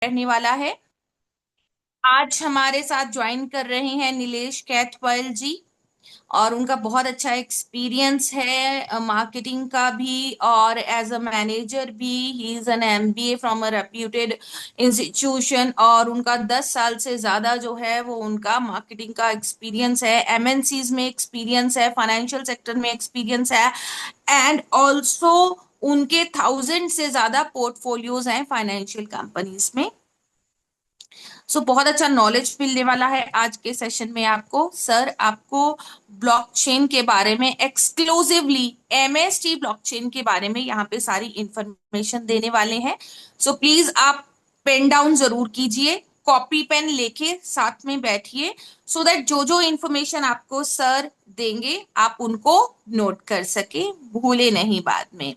रहने वाला है। आज हमारे साथ ज्वाइन कर रहे हैं नीलेश कैथवल जी। और उनका बहुत अच्छा एक्सपीरियंस है मार्केटिंग का भी और एज अ मैनेजर भी। He is an MBA from a reputed institution और उनका 10 साल से ज़्यादा जो है वो उनका मार्केटिंग का एक्सपीरियंस है, एमएनसीज में एक्सपीरियंस है, फाइनेंशियल सेक्टर में एक्सपीरियंस है। एंड ऑल्सो उनके 1000 से ज़्यादा पोर्टफोलियोज हैं फाइनेंशियल कंपनीज में। सो बहुत अच्छा नॉलेज मिलने वाला है आज के सेशन में आपको। सर आपको ब्लॉकचेन के बारे में एक्सक्लूसिवली एमएसटी ब्लॉकचेन के बारे में यहाँ पे सारी इंफॉर्मेशन देने वाले हैं। सो प्लीज आप पेन डाउन जरूर कीजिए, कॉपी पेन लेके साथ में बैठिए सो दैट जो जो इंफॉर्मेशन आपको सर देंगे आप उनको नोट कर सके, भूले नहीं बाद में।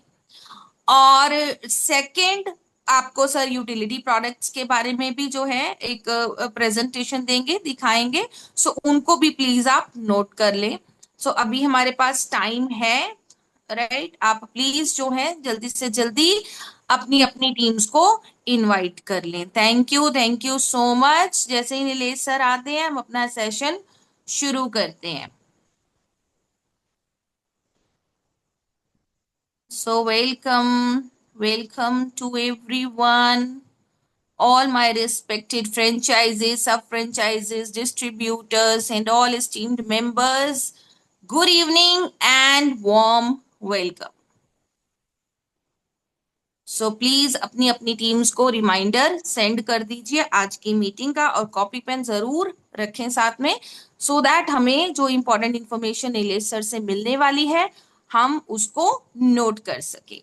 और सेकंड, आपको सर यूटिलिटी प्रोडक्ट्स के बारे में भी जो है एक प्रेजेंटेशन देंगे, दिखाएंगे। सो उनको भी प्लीज आप नोट कर लें। सो अभी हमारे पास टाइम है, राइट? आप प्लीज जो है जल्दी से जल्दी अपनी अपनी टीम्स को इनवाइट कर लें। Thank you so much. जैसे ही नीलेश सर आते हैं हम अपना सेशन शुरू करते हैं। So welcome to everyone, all my respected franchises, sub-franchises, distributors, and all esteemed members. Good evening and warm welcome. So please अपनी अपनी टीम्स को रिमाइंडर सेंड कर दीजिए आज की मीटिंग का और कॉपी पेन जरूर रखें साथ में सो दैट हमें जो इंपॉर्टेंट इंफॉर्मेशन नीलेश सर से मिलने वाली है हम उसको नोट कर सके।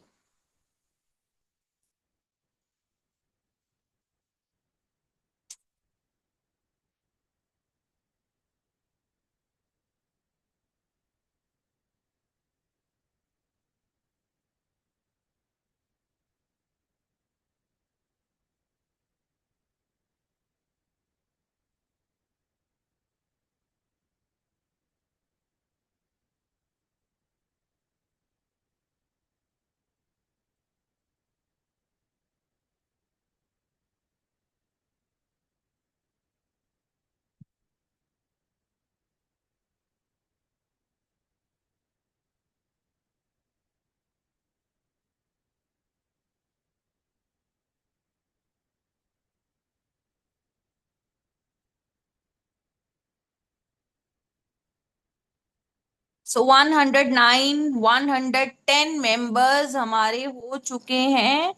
सो 109 110 मेंबर्स हमारे हो चुके हैं।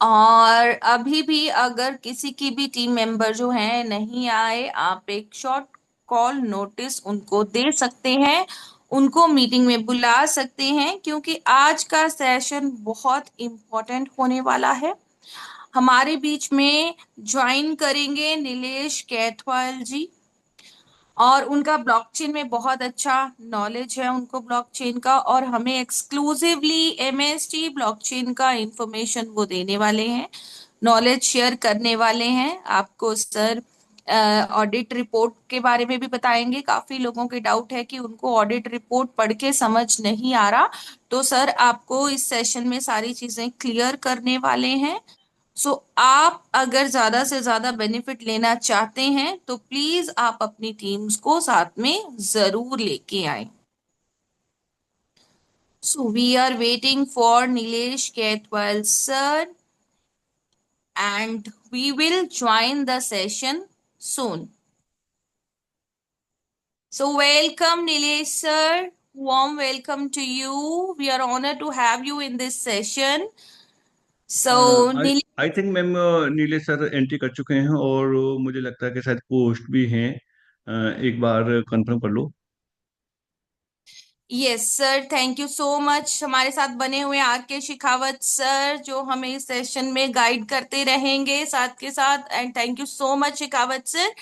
और अभी भी अगर किसी की भी टीम मेंबर जो है नहीं आए, आप एक शॉर्ट कॉल नोटिस उनको दे सकते हैं, उनको मीटिंग में बुला सकते हैं क्योंकि आज का सेशन बहुत इम्पोर्टेंट होने वाला है। हमारे बीच में ज्वाइन करेंगे नीलेश कैथवाल जी और उनका ब्लॉकचेन में बहुत अच्छा नॉलेज है उनको ब्लॉकचेन का, और हमें एक्सक्लूसिवली एमएसटी ब्लॉकचेन का इंफॉर्मेशन वो देने वाले हैं, नॉलेज शेयर करने वाले हैं आपको। सर ऑडिट रिपोर्ट के बारे में भी बताएंगे। काफी लोगों के डाउट है कि उनको ऑडिट रिपोर्ट पढ़ के समझ नहीं आ रहा, तो सर आपको इस सेशन में सारी चीजें क्लियर करने वाले हैं। सो आप अगर ज्यादा से ज्यादा बेनिफिट लेना चाहते हैं तो प्लीज आप अपनी टीम्स को साथ में जरूर लेके आए। So we are waiting for Nilesh Ketwal sir and we will join the session soon. So welcome Nilesh sir, warm welcome to you. We are honored to have you in this session. So I Nilesh, I think ma'am Nilesh sir entry कर चुके हैं और मुझे लगता है कि शायद post भी हैं। एक बार कंफर्म कर लो। Yes sir, thank you so much. हमारे साथ बने हुए आर के शिखावत सर जो हमें इस सेशन में गाइड करते रहेंगे साथ के साथ, and thank you so much Shekhawat sir.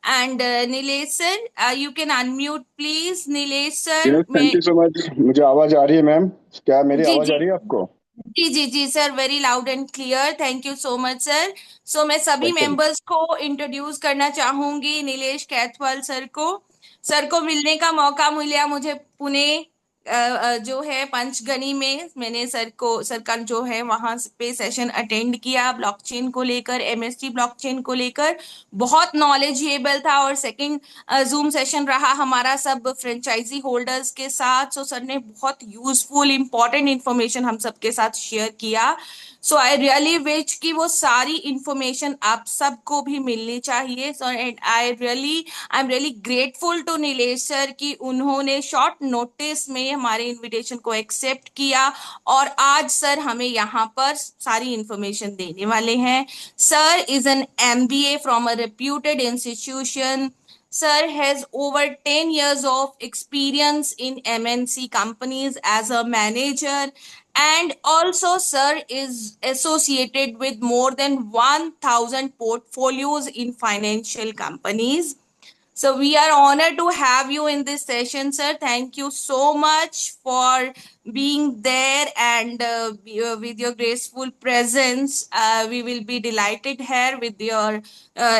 And Nilesh sir, you can unmute please. Nilesh sir yes, मैं, थैंक यू सो मच। मुझे आवाज आ रही है मैम? क्या मेरी जी आवाज जी आ रही है आपको? जी sir, very loud and clear, thank you so much sir. So मैं सभी वेलकम। मेंबर्स को इंट्रोड्यूस करना चाहूंगी नीलेश कैथवाल सर को। सर को मिलने का मौका मिला मुझे पुणे जो है पंचगनी में मैंने सर का जो है वहां पे सेशन अटेंड किया ब्लॉकचेन को लेकर, एमएसटी ब्लॉकचेन को लेकर। बहुत नॉलेजेबल था। और सेकंड जूम सेशन रहा हमारा सब फ्रेंचाइजी होल्डर्स के साथ। सो सर ने बहुत यूजफुल इंपॉर्टेंट इंफॉर्मेशन हम सबके साथ शेयर किया। सो आई रियली विश कि वो सारी इंफॉर्मेशन आप सबको भी मिलनी चाहिए। So and I am really grateful to Nilesh sir कि उन्होंने शॉर्ट नोटिस में हमारे इनविटेशन को एक्सेप्ट किया और आज सर हमें यहाँ पर सारी इंफॉर्मेशन देने वाले हैं। Sir is an MBA from a reputed institution. Sir has over 10 years of experience in MNC companies as a manager, and also sir is associated with more than 1000 portfolios in financial companies. So we are honored to have you in this session, sir. Thank you so much for being there and with your graceful presence. We will be delighted here with your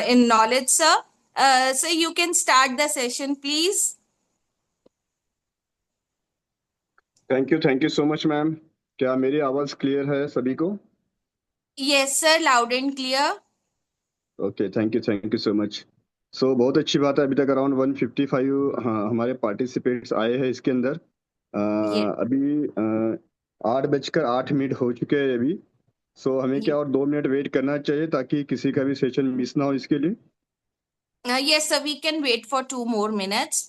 in knowledge, sir. So you can start the session, please. Thank you so much ma'am. क्या मेरी आवाज़ clear है सभी को? Yes, sir. Loud and clear. Okay, thank you so much. So बहुत अच्छी बात है, अभी तक अराउंड 155 हाँ हमारे पार्टिसिपेट्स आए हैं इसके अंदर। Yes. अभी 8:08 हो चुके हैं अभी। सो हमें Yes. क्या और 2 मिनट वेट करना चाहिए ताकि किसी का भी सेशन मिस ना हो इसके लिए। Yes, sir. We can wait for 2 more minutes.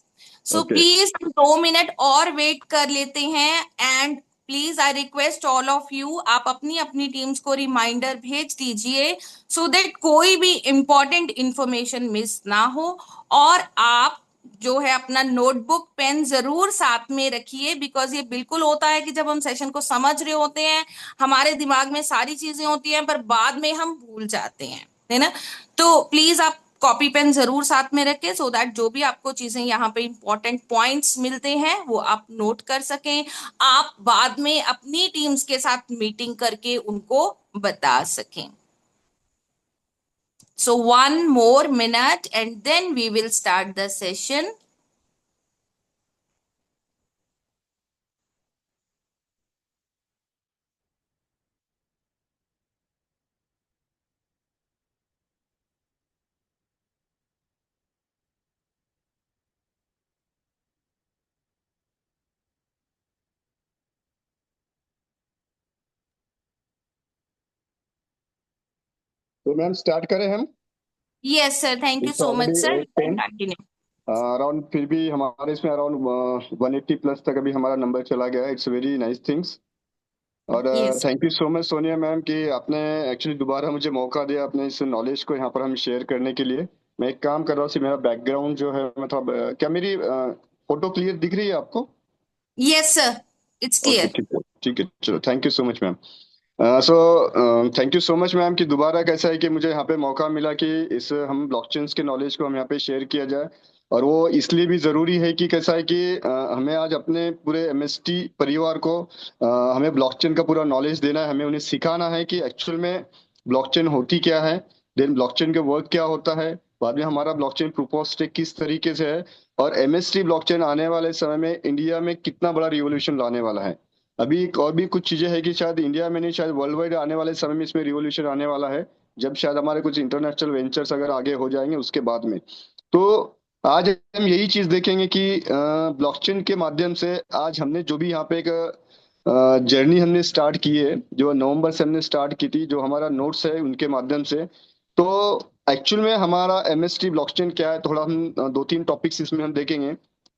So okay. please 2 minute और वेट कर लेते हैं। And please I request all of you, आप अपनी अपनी टीम्स को रिमाइंडर भेज दीजिए सो दैट कोई भी इंपॉर्टेंट इंफॉर्मेशन मिस ना हो। और आप जो है अपना नोटबुक पेन जरूर साथ में रखिए, बिकॉज ये बिल्कुल होता है कि जब हम सेशन को समझ रहे होते हैं हमारे दिमाग में सारी चीजें होती हैं पर बाद में हम भूल जाते हैं, है ना। तो प्लीज आप कॉपी पेन जरूर साथ में रखें सो दैट जो भी आपको चीजें यहाँ पे इंपॉर्टेंट पॉइंट्स मिलते हैं वो आप नोट कर सकें, आप बाद में अपनी टीम्स के साथ मीटिंग करके उनको बता सकें। So 1 more minute and then we will start the session. तो मैम स्टार्ट करें हम। Yes, sir. Thank you it's so much, already sir. Eight You can ten continue. Around, फिर भी हमारे इसमें अराउंड 180 प्लस तक अभी हमारा नंबर चला गया है। It's very nice things. और Yes. Thank you so much Sonia ma'am कि आपने एक्चुअली दोबारा मुझे मौका दिया अपने इस नॉलेज को यहाँ पर हम शेयर करने के लिए। मैं एक काम कर रहा हूँ, मेरा बैकग्राउंड जो है मतलब क्या मेरी फोटो क्लियर दिख रही है आपको? Yes, sir. It's okay, clear. ठीक है, चलो thank you so much ma'am. So thank you so much ma'am कि दोबारा कैसा है कि मुझे यहाँ पे मौका मिला कि इस हम ब्लॉकचेन्स के नॉलेज को हम यहाँ पे शेयर किया जाए। और वो इसलिए भी ज़रूरी है कि कैसा है कि हमें आज अपने पूरे एमएसटी परिवार को हमें ब्लॉकचेन का पूरा नॉलेज देना है। हमें उन्हें सिखाना है कि एक्चुअल में ब्लॉकचेन होती क्या है, देन ब्लॉकचेन का वर्क क्या होता है, बाद में हमारा ब्लॉकचेन प्रूफ ऑफ स्टेक किस तरीके से है, और एमएसटी ब्लॉकचेन आने वाले समय में इंडिया में कितना बड़ा रिवोल्यूशन लाने वाला है। अभी एक और भी कुछ चीजें हैं कि शायद इंडिया में नहीं, शायद वर्ल्ड वाइड आने वाले समय में इसमें रिवॉल्यूशन आने वाला है, जब शायद हमारे कुछ इंटरनेशनल वेंचर्स अगर आगे हो जाएंगे उसके बाद में। तो आज हम यही चीज देखेंगे कि ब्लॉकचेन के माध्यम से आज हमने जो भी यहाँ पे एक जर्नी हमने स्टार्ट की है, जो नवंबर से हमने स्टार्ट की थी, जो हमारा नोट्स है उनके माध्यम से। तो एक्चुअल में हमारा एमएसटी ब्लॉकचेन क्या है, थोड़ा हम 2-3 टॉपिक्स इसमें हम देखेंगे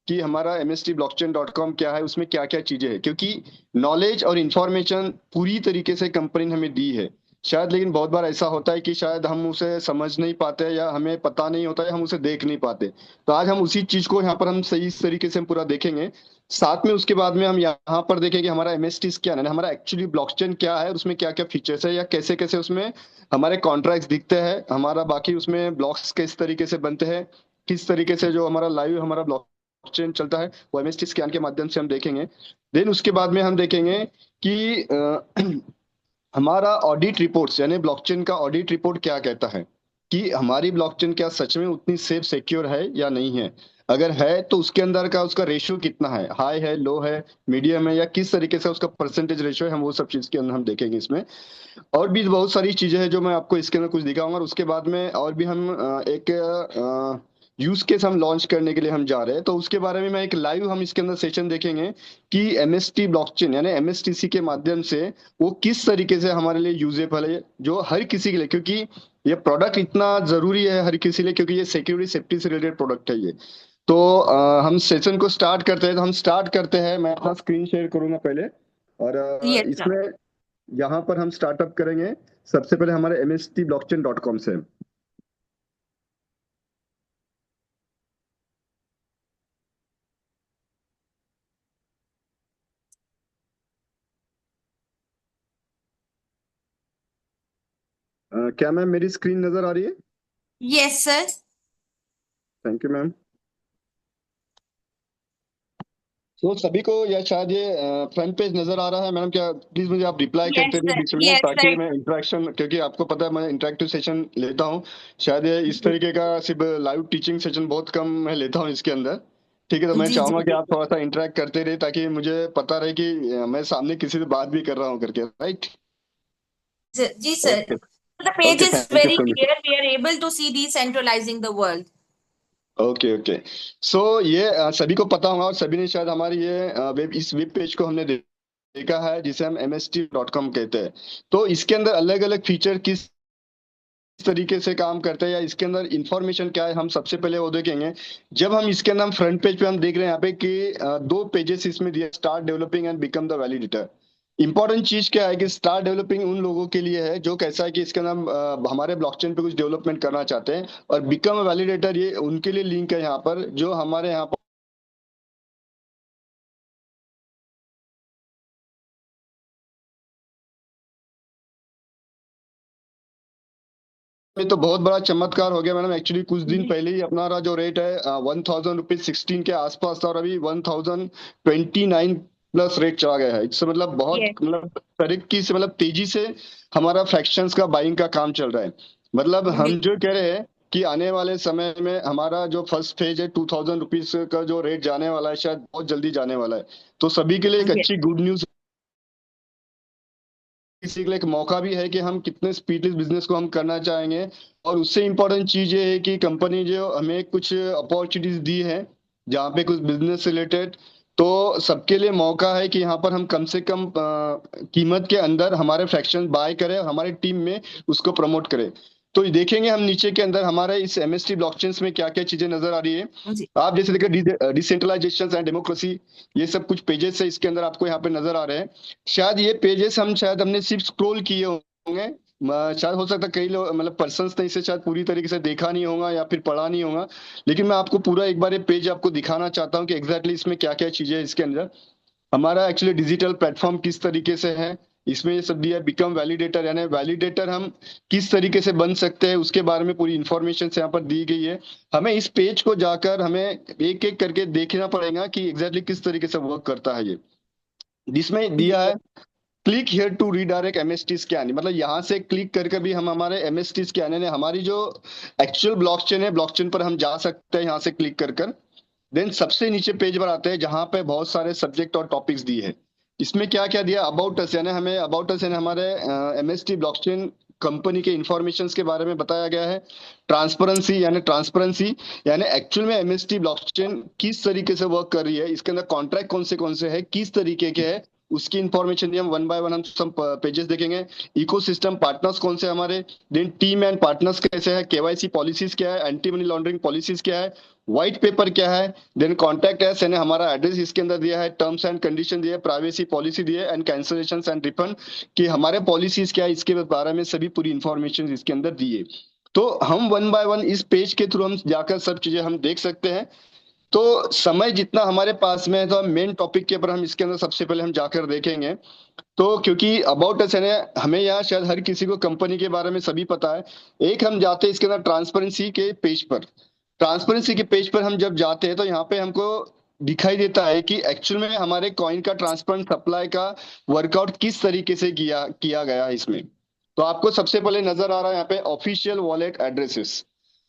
कि हमारा mstblockchain.com क्या है, उसमें क्या क्या चीजें हैं, क्योंकि नॉलेज और इंफॉर्मेशन पूरी तरीके से कंपनी ने हमें दी है शायद, लेकिन बहुत बार ऐसा होता है कि शायद हम उसे समझ नहीं पाते या हमें पता नहीं होता है, हम उसे देख नहीं पाते। तो आज हम उसी चीज को यहाँ पर हम सही तरीके से हम पूरा देखेंगे। साथ में उसके बाद में हम यहाँ पर देखेंगे हमारा एमएसटी क्या है, हमारा एक्चुअली ब्लॉकचेन क्या है, उसमें क्या क्या फीचर्स है, या कैसे कैसे उसमें हमारे कॉन्ट्रैक्ट्स दिखते हैं, हमारा बाकी उसमें ब्लॉक्स किस तरीके से बनते हैं, किस तरीके से जो हमारा लाइव हमारा ब्लॉकचेन चलता है वो एमएसटी स्कैन के माध्यम से हम देखेंगे। देन उसके बाद में हम देखेंगे कि हमारा ऑडिट रिपोर्ट्स यानी ब्लॉकचेन का ऑडिट रिपोर्ट क्या कहता है, कि हमारी ब्लॉकचेन क्या सच में उतनी सेफ सिक्योर है या नहीं है। अगर है तो उसके अंदर का उसका रेशियो कितना है, हाई है, लो है, मीडियम है, या किस तरीके से उसका परसेंटेज रेशियो है, हम वो सब चीज के अंदर हम देखेंगे इसमें। और भी बहुत सारी चीजें हैं जो मैं आपको इसके अंदर कुछ दिखाऊंगा, और उसके बाद में और भी हम एक यूज केस हम लॉन्च करने के लिए हम जा रहे हैं, तो उसके बारे में मैं एक लाइव हम इसके अंदर सेशन देखेंगे कि एमएसटी ब्लॉकचेन यानी एमएसटीसी के माध्यम से वो किस तरीके से हमारे लिए यूजेबल है, जो हर किसी के लिए, क्योंकि ये प्रोडक्ट इतना जरूरी है हर किसी लिए, क्योंकि ये सिक्योरिटी सेफ्टी से रिलेटेड प्रोडक्ट है ये। तो हम सेशन को स्टार्ट करते हैं, तो हम स्टार्ट करते हैं, मैं अपना स्क्रीन शेयर करूंगा पहले। और यस सर। इसमें यहाँ पर हम स्टार्टअप करेंगे सबसे पहले हमारे mstblockchain.com से। क्या मैम मेरी स्क्रीन नजर आ रही है? Yes sir. Thank you ma'am. तो सभी को या शायद ये फ्रंट पेज नजर आ रहा है मैडम? क्या प्लीज मुझे आप रिप्लाई यस करते रहिए सर। बीच में, यस ताकि सर। मैं इंटरेक्शन, क्योंकि आपको पता है मैं इंटरेक्टिव सेशन लेता हूँ। शायद ये इस तरीके का सिर्फ लाइव टीचिंग सेशन बहुत कम मैं लेता हूँ इसके अंदर। ठीक है, तो मैं जी जी चाहूंगा कि जी। आप थोड़ा सा इंटरेक्ट करते रहिए, ताकि मुझे पता रहे कि मैं सामने किसी से बात भी कर रहा हूँ करके, राइट? जी sir. Okay. The page okay, is thank you very so much. clear. We are able to see decentralizing the world. Okay okay. So ये सभी को पता होगा, और सभी ने शायद हमारी ये वेब इस वेब पेज को हमने देखा है, जिसे हम mst.com कहते हैं। तो इसके अंदर अलग अलग फीचर किस तरीके से काम करते हैं, या इसके अंदर इंफॉर्मेशन क्या है, हम सबसे पहले वो देखेंगे। जब हम इसके अंदर हम फ्रंट पेज पे हम देख रहे हैं यहाँ पे कि दो पेजेस इसमें दिए, start developing and become the validator. Important चीज क्या है कि स्टार्ट डेवलपिंग उन लोगों के लिए है जो कैसा है कि इसके अंदर हम हमारे ब्लॉकचेन पे कुछ डेवलपमेंट करना चाहते हैं, और बिकम अ वैलिडेटर ये उनके लिए लिंक है यहाँ पर, जो हमारे यहाँ में तो बहुत बड़ा चमत्कार हो गया मैडम। एक्चुअली कुछ दिन जी पहले ही अपना रहा जो रेट है 1000 रुपीज 16 के आसपास था, और अभी 1029 प्लस रेट चला गया है। इससे मतलब बहुत यस मतलब तरीके से, मतलब तेजी से हमारा फ्रैक्शंस का बाइंग का काम चल रहा है। मतलब हम जो बिल्कुल। कह रहे हैं कि आने वाले समय में हमारा जो फर्स्ट फेज है 2000 रुपीज का जो रेट जाने वाला है, शायद बहुत जल्दी जाने वाला है। तो सभी के लिए एक यस अच्छी गुड न्यूज, किसी के लिए एक मौका भी है कि हम कितने स्पीडली बिजनेस को हम करना चाहेंगे। और उससे इम्पोर्टेंट चीज ये है कि कंपनी जो हमें कुछ अपॉर्चुनिटीज दी है जहाँ पे कुछ बिजनेस रिलेटेड, तो सबके लिए मौका है कि यहाँ पर हम कम से कम कीमत के अंदर हमारे फ्रैक्शन बाय करें और हमारी टीम में उसको प्रमोट करें। तो ये देखेंगे हम नीचे के अंदर हमारे इस एमएसटी ब्लॉकचेन्स में क्या क्या चीजें नजर आ रही है। जी आप जैसे देखिए डिसेंट्रलाइजेशन एंड डेमोक्रेसी, ये सब कुछ पेजेस है इसके अंदर आपको यहाँ पे नजर आ रहे हैं। शायद ये पेजेस हम शायद हमने सिर्फ स्क्रॉल किए होंगे, शायद हो सकता है कई लोग मतलब पर्सन्स ने इसे शायद पूरी तरीके से देखा नहीं होगा या फिर पढ़ा नहीं होगा। लेकिन मैं आपको पूरा एक बार ये पेज आपको दिखाना चाहता हूँ कि एग्जैक्टली इसमें क्या क्या चीजें हैं इसके अंदर। हमारा एक्चुअली डिजिटल प्लेटफॉर्म किस तरीके से है, इसमें ये सब दिया है। बिकम वैलिडेटर यानी वैलिडेटर हम किस तरीके से बन सकते हैं, उसके बारे में पूरी इंफॉर्मेशन यहाँ पर दी गई है। हमें इस पेज को जाकर हमें एक एक करके देखना पड़ेगा कि एग्जैक्टली किस तरीके से वर्क करता है ये। जिसमें जी दिया है click here to redirect MST scan, मतलब यहाँ से क्लिक करके भी हम हमारे एमएसटी स्कैन यानी हमारी जो एक्चुअल ब्लॉकचेन है, ब्लॉकचेन पर हम जा सकते हैं यहाँ से क्लिक कर कर। देन सबसे नीचे पेज पर आते हैं जहां पे बहुत सारे सब्जेक्ट और टॉपिक्स दिए हैं। इसमें क्या क्या दिया, अबाउट अस यानी हमें अबाउट अस यानी हमारे एमएसटी ब्लॉकचेन कंपनी के इंफॉर्मेशन के बारे में बताया गया है। ट्रांसपेरेंसी यानी एक्चुअल में एमएसटी ब्लॉकचेन किस तरीके से वर्क कर रही है, इसके अंदर कॉन्ट्रैक्ट कौन से है, किस तरीके के है, उसकी इंफॉर्मेशन दी हम वन बाय वन हम सब पेजेस देखेंगे। इकोसिस्टम पार्टनर्स कौन से हमारे, देन टीम एंड पार्टनर्स कैसे है, केवाईसी पॉलिसीज क्या है, एंटी मनी लॉन्ड्रिंग पॉलिसीज क्या है, व्हाइट पेपर क्या है, देन कॉन्टैक्ट एस यानी हमारा एड्रेस इसके अंदर दिया है, टर्म्स एंड कंडीशन दिए, प्राइवेसी पॉलिसी दिए, एंड कैंसलेशन एंड रिफंड कि हमारे पॉलिसीज क्या है, इसके बारे में सभी पूरी इंफॉर्मेशन इसके अंदर दिए। तो हम वन बाय वन इस पेज के थ्रू हम जाकर सब चीजें हम देख सकते हैं। तो समय जितना हमारे पास में है, तो हम मेन टॉपिक के ऊपर हम इसके अंदर सबसे पहले हम जाकर देखेंगे। तो क्योंकि अबाउट अस है, हमें यहाँ शायद हर किसी को कंपनी के बारे में सभी पता है। एक हम जाते हैं इसके अंदर ट्रांसपेरेंसी के पेज पर। ट्रांसपेरेंसी के पेज पर हम जब जाते हैं तो यहाँ पे हमको दिखाई देता है कि एक्चुअल में हमारे कॉइन का ट्रांसपेरेंट सप्लाई का वर्कआउट किस तरीके से किया किया गया है इसमें। तो आपको सबसे पहले नजर आ रहा है यहाँ पे ऑफिशियल वॉलेट एड्रेसेस।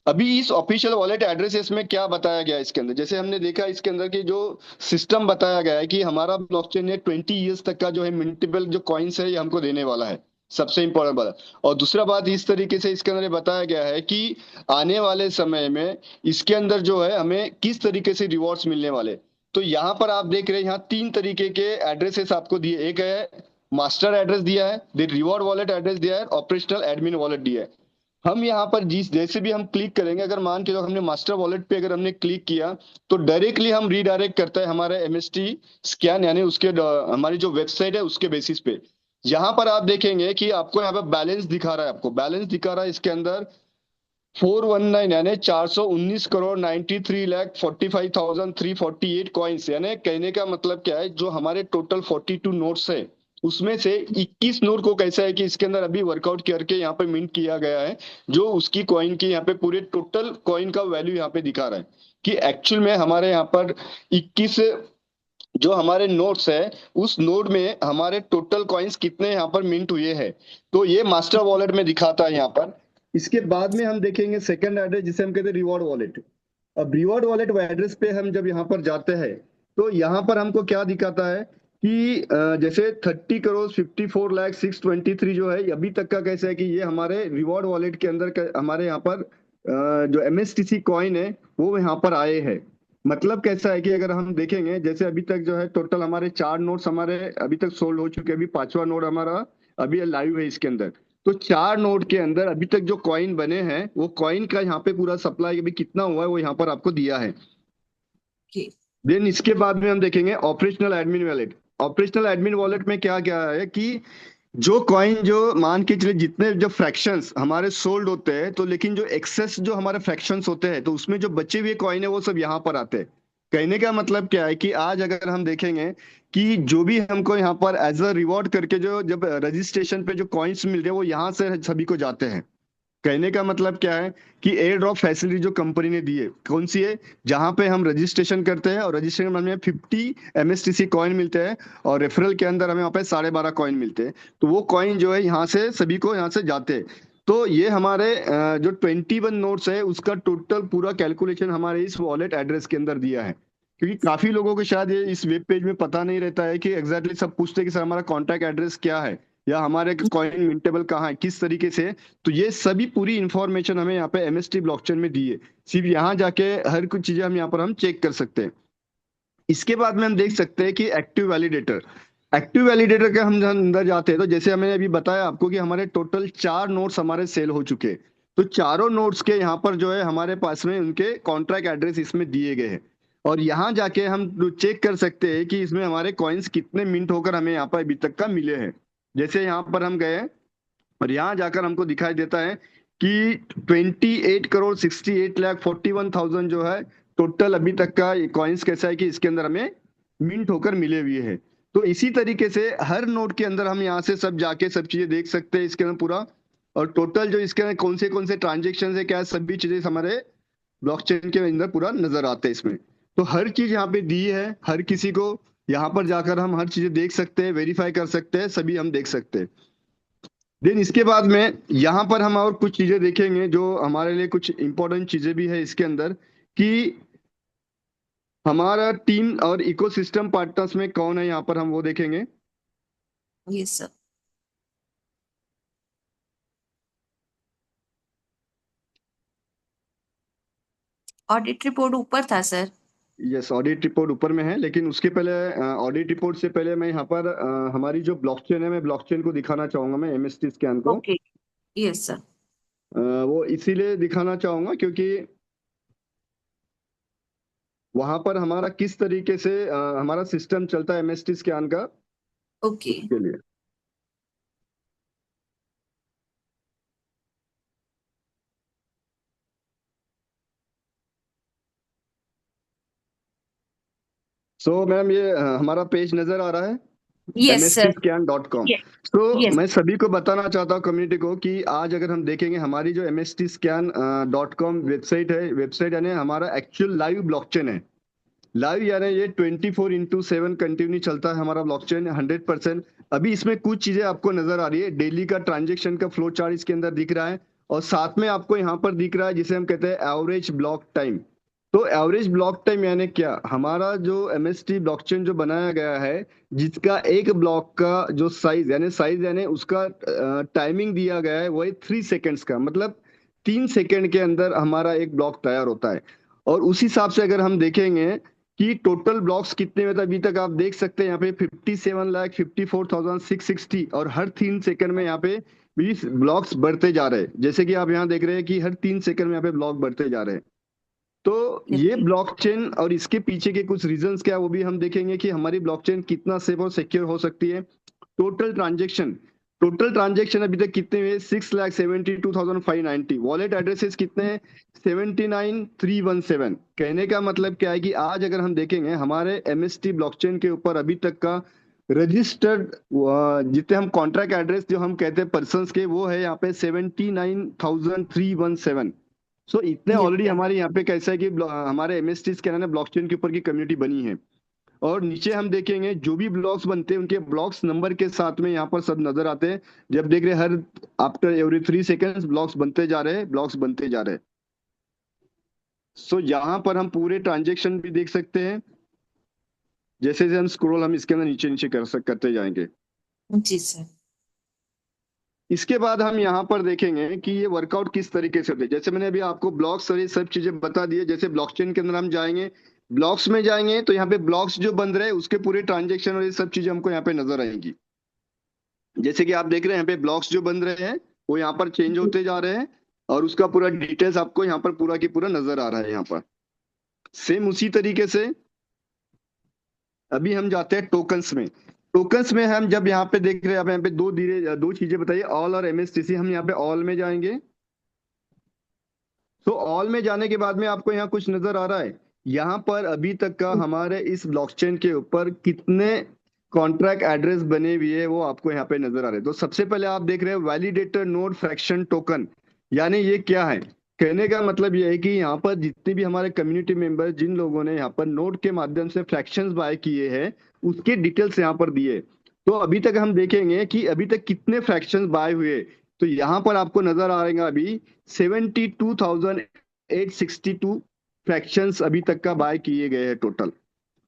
अभी इस ऑफिशियल वॉलेट एड्रेसेस में क्या बताया गया है इसके अंदर, जैसे हमने देखा इसके अंदर की जो सिस्टम बताया गया है कि हमारा ब्लॉकचेन ने 20 ईयर्स तक का जो है मिंटेबल जो कॉइन्स है ये हमको देने वाला है, सबसे इंपॉर्टेंट बात। और दूसरा बात इस तरीके से इसके अंदर ये बताया गया है कि आने वाले समय में इसके अंदर जो है हमें किस तरीके से रिवॉर्ड्स मिलने वाले। तो यहाँ पर आप देख रहे हैं यहाँ 3 तरीके के एड्रेसेस आपको दिए, एक है मास्टर एड्रेस दिया है, फिर रिवॉर्ड वॉलेट एड्रेस दिया है, ऑपरेशनल एडमिन वॉलेट दिया है। हम यहाँ पर जिस जैसे भी हम क्लिक करेंगे, अगर मान के हमने मास्टर वॉलेट पे अगर हमने क्लिक किया तो डायरेक्टली हम रीडायरेक्ट करता है हमारे एमएसटी स्कैन यानी उसके हमारी जो वेबसाइट है उसके बेसिस पे। यहाँ पर आप देखेंगे कि आपको यहाँ पे बैलेंस दिखा रहा है, आपको बैलेंस दिखा रहा है इसके अंदर 419 यानी 419 करोड़ 93 लाख 45,348 कॉइन्स। यानी कहने का मतलब क्या है, जो हमारे टोटल 42 नोट्स है उसमें से 21 नोट को कैसा है कि इसके अंदर अभी वर्कआउट करके यहाँ पे मिंट किया गया है, जो उसकी कॉइन की यहाँ पे पूरे टोटल कॉइन का वैल्यू यहाँ पे दिखा रहा है कि एक्चुअल में हमारे यहाँ पर 21 जो हमारे नोट्स है उस नोड में हमारे टोटल कॉइन्स कितने यहाँ पर मिंट हुए हैं। तो ये मास्टर वॉलेट में दिखाता है यहाँ पर। इसके बाद में हम देखेंगे सेकंड एड्रेस जिसे हम कहते हैं रिवॉर्ड वॉलेट। अब रिवॉर्ड वॉलेट एड्रेस पे हम जब यहाँ पर जाते हैं तो यहाँ पर हमको क्या दिखाता है कि जैसे 30 करोड़ 54 लाख 623 जो है अभी तक का कैसा है कि ये हमारे रिवॉर्ड वॉलेट के अंदर हमारे यहाँ पर जो एमएसटीसी कॉइन है वो यहाँ पर आए हैं। मतलब कैसा है कि अगर हम देखेंगे जैसे अभी तक जो है टोटल हमारे 4 नोट्स हमारे अभी तक सोल्ड हो चुके हैं, अभी 5वां नोड हमारा अभी लाइव है इसके अंदर। तो 4 नोड के अंदर अभी तक जो कॉइन बने हैं वो कॉइन का यहाँ पे पूरा सप्लाई अभी कितना हुआ है वो यहाँ पर आपको दिया है। Okay. देन इसके बाद में हम देखेंगे operational admin wallet. Operational admin wallet में क्या क्या है कि जो कॉइन जो मान के चले जितने जो फ्रैक्शंस हमारे सोल्ड होते हैं तो लेकिन जो एक्सेस जो हमारे फ्रैक्शंस होते हैं तो उसमें जो बचे हुए कॉइन है वो सब यहाँ पर आते हैं। कहने का मतलब क्या है कि आज अगर हम देखेंगे कि जो भी हमको यहाँ पर एज अ रिवॉर्ड करके जो जब रजिस्ट्रेशन पे जो कॉइन्स मिल रहे हैं वो यहाँ से सभी को जाते हैं। कहने का मतलब क्या है कि एयर ड्रॉप फैसिलिटी जो कंपनी ने दी है कौन सी है, जहां पे हम रजिस्ट्रेशन करते हैं और रजिस्ट्रेशन में हमें 50 एमएसटीसी कॉइन मिलते हैं और रेफरल के अंदर हमें वहाँ पे 12.5 कॉइन मिलते हैं। तो वो कॉइन जो है यहाँ से सभी को यहाँ से जाते हैं। तो ये हमारे जो 21 नोट्स है उसका टोटल पूरा कैलकुलेशन हमारे इस वॉलेट एड्रेस के अंदर दिया है। क्योंकि काफी लोगों को शायद ये इस वेब पेज में पता नहीं रहता है कि एग्जैक्टली सब पूछते हैं कि सर हमारा कॉन्टैक्ट एड्रेस क्या है या हमारे कॉइन मिंटेबल कहाँ है किस तरीके से। तो ये सभी पूरी इंफॉर्मेशन हमें यहाँ पे एमएसटी ब्लॉकचेन में दी है। सिर्फ यहाँ जाके हर कुछ चीजें हम यहाँ पर हम चेक कर सकते हैं। इसके बाद में हम देख सकते हैं कि एक्टिव वैलिडेटर। एक्टिव वैलिडेटर के हम अंदर जाते हैं तो जैसे हमने अभी बताया आपको कि हमारे टोटल 4 नोट्स हमारे सेल हो चुके हैं। तो चारों नोट्स के यहाँ पर जो है हमारे पास में उनके कॉन्ट्रैक्ट एड्रेस इसमें दिए गए हैं। और यहाँ जाके हम चेक कर सकते हैं कि इसमें हमारे कॉइन्स कितने मिंट होकर हमें यहाँ पर अभी तक का मिले हैं। जैसे यहाँ पर हम गए और यहाँ जाकर हमको दिखाई देता है कि 28 करोड़ 68 लाख 41,000 जो है टोटल अभी तक का कॉइन्स कैसा है कि इसके अंदर हमें मिंट होकर मिले हुए हैं। तो इसी तरीके से हर नोड के अंदर हम यहाँ से सब जाके सब चीजें देख सकते हैं इसके अंदर पूरा। और टोटल जो इसके अंदर कौन से ट्रांजेक्शन है क्या है, सभी चीजें हमारे ब्लॉकचेन के अंदर पूरा नजर आते हैं इसमें। तो हर चीज यहाँ पे दी है, हर किसी को यहाँ पर जाकर हम हर चीजें देख सकते हैं, वेरीफाई कर सकते हैं, सभी हम देख सकते हैं। देन इसके बाद में यहाँ पर हम और कुछ चीजें देखेंगे जो हमारे लिए कुछ इंपॉर्टेंट चीजें भी है इसके अंदर कि हमारा टीम और इकोसिस्टम पार्टनर्स में कौन है, यहाँ पर हम वो देखेंगे। Yes, sir. ऑडिट रिपोर्ट ऊपर था सर। यस, ऑडिट रिपोर्ट ऊपर में है, लेकिन उसके पहले ऑडिट रिपोर्ट से पहले मैं यहाँ पर हमारी जो ब्लॉकचेन है मैं ब्लॉकचेन को दिखाना चाहूंगा, मैं एमएसटी स्कैन को। ओके। Yes sir. वो इसीलिए दिखाना चाहूंगा क्योंकि वहां पर हमारा किस तरीके से हमारा सिस्टम चलता है एमएसटी स्कैन का ओके। के लिए। सो मैम ये हमारा पेज नजर आ रहा है यस सर। mstscan.com। तो यस। मैं सभी को बताना चाहता हूँ कम्युनिटी को कि आज अगर हम देखेंगे हमारी जो mstscan.com वेबसाइट है, वेबसाइट यानी हमारा एक्चुअल लाइव ब्लॉकचेन है। लाइव यानी ये 24/7 कंटिन्यू चलता है हमारा ब्लॉकचेन 100%। अभी इसमें कुछ चीजें आपको नजर आ रही है, डेली का ट्रांजेक्शन का फ्लो चार्ट इसके अंदर दिख रहा है, और साथ में आपको यहाँ पर दिख रहा है जिसे हम कहते हैं एवरेज ब्लॉक टाइम। तो एवरेज ब्लॉक टाइम यानी क्या, हमारा जो एमएसटी ब्लॉकचेन जो बनाया गया है, जिसका एक ब्लॉक का जो साइज यानी उसका टाइमिंग दिया गया है, वही 3 सेकेंड्स का, मतलब 3 सेकेंड के अंदर हमारा एक ब्लॉक तैयार होता है। और उस हिसाब से अगर हम देखेंगे कि टोटल ब्लॉक्स कितने में था, अभी तक आप देख सकते हैं यहाँ पे 57,54,660, और हर 3 सेकंड में यहाँ पे 20 ब्लॉक्स बढ़ते जा रहे हैं। जैसे कि आप यहाँ देख रहे हैं कि हर 3 सेकंड में यहाँ पे ब्लॉक बढ़ते जा रहे हैं। तो ये ब्लॉकचेन और इसके पीछे के कुछ रीजंस क्या है वो भी हम देखेंगे कि हमारी ब्लॉकचेन कितना सेफ और सिक्योर हो सकती है। टोटल ट्रांजेक्शन अभी तक कितने हुए, 6,72,590। वॉलेट एड्रेसेस कितने हैं, 79,317। कहने का मतलब क्या है कि आज अगर हम देखेंगे हमारे एमएसटी ब्लॉकचेन के ऊपर अभी तक का रजिस्टर्ड जितने हम कॉन्ट्रैक्ट एड्रेस जो हम कहते हैं पर्सन्स के, वो है यहाँ पे 79,317। सो इतने ऑलरेडी हमारे यहाँ पे कैसा है कि हमारे एमएसटी के ना ब्लॉकचेन के ऊपर की कम्युनिटी बनी है। और नीचे हम देखेंगे जो भी ब्लॉक्स बनते हैं उनके ब्लॉक्स नंबर के साथ में यहाँ पर सब नजर आते हैं। जब देख रहे हैं her after every 3 seconds blocks बनते जा रहे हैं, ब्लॉक्स बनते जा रहे हैं। सो यहाँ पर हम पूरे ट्रांजेक्शन भी देख सकते हैं। जैसे जैसे हम स्क्रॉल हम इसके अंदर नीचे नीचे करते जाएंगे। जी सर। इसके बाद हम यहाँ पर देखेंगे कि ये वर्कआउट किस तरीके से होते हैं। जैसे मैंने अभी आपको ब्लॉक्स और ये सब चीजें बता दी है। जैसे ब्लॉकचेन के अंदर हम जाएंगे, ब्लॉक्स में जाएंगे तो यहाँ पे ब्लॉक्स जो बन रहे हैं उसके पूरे ट्रांजेक्शन और ये सब चीजें हमको यहाँ पे नजर आएंगी। जैसे कि आप देख रहे हैं यहाँ पे ब्लॉक्स जो बन रहे हैं वो यहाँ पर चेंज होते जा रहे हैं, और उसका पूरा डिटेल्स आपको यहाँ पर पूरा की पूरा नजर आ रहा है यहाँ पर। सेम उसी तरीके से अभी हम जाते हैं टोकन्स में। टोकन्स में हम जब यहाँ पे देख रहे हैं, आप यहाँ पे दो चीजें बताइए, ऑल और एमएसटीसी। हम यहाँ पे ऑल में जाएंगे, तो ऑल में जाने के बाद में आपको यहाँ कुछ नजर आ रहा है। यहाँ पर अभी तक का हमारे इस ब्लॉकचेन के ऊपर कितने कॉन्ट्रैक्ट एड्रेस बने हुए है वो आपको यहाँ पे नजर आ रहे हैं। तो सबसे पहले आप देख रहे हैं वैलिडेटर नोड फ्रैक्शन टोकन, यानी ये क्या है। कहने का मतलब ये है कि यहाँ पर जितने भी हमारे कम्युनिटी मेंबर जिन लोगों ने यहाँ पर नोड के माध्यम से फ्रैक्शंस बाय किए हैं उसके डिटेल्स यहाँ पर दिए। तो अभी तक हम देखेंगे कि अभी तक कितने फ्रैक्शंस बाय हुए। तो यहाँ पर आपको नजर आ रहेगा अभी 72,862 फ्रैक्शंस अभी तक का बाय किए गए हैं टोटल।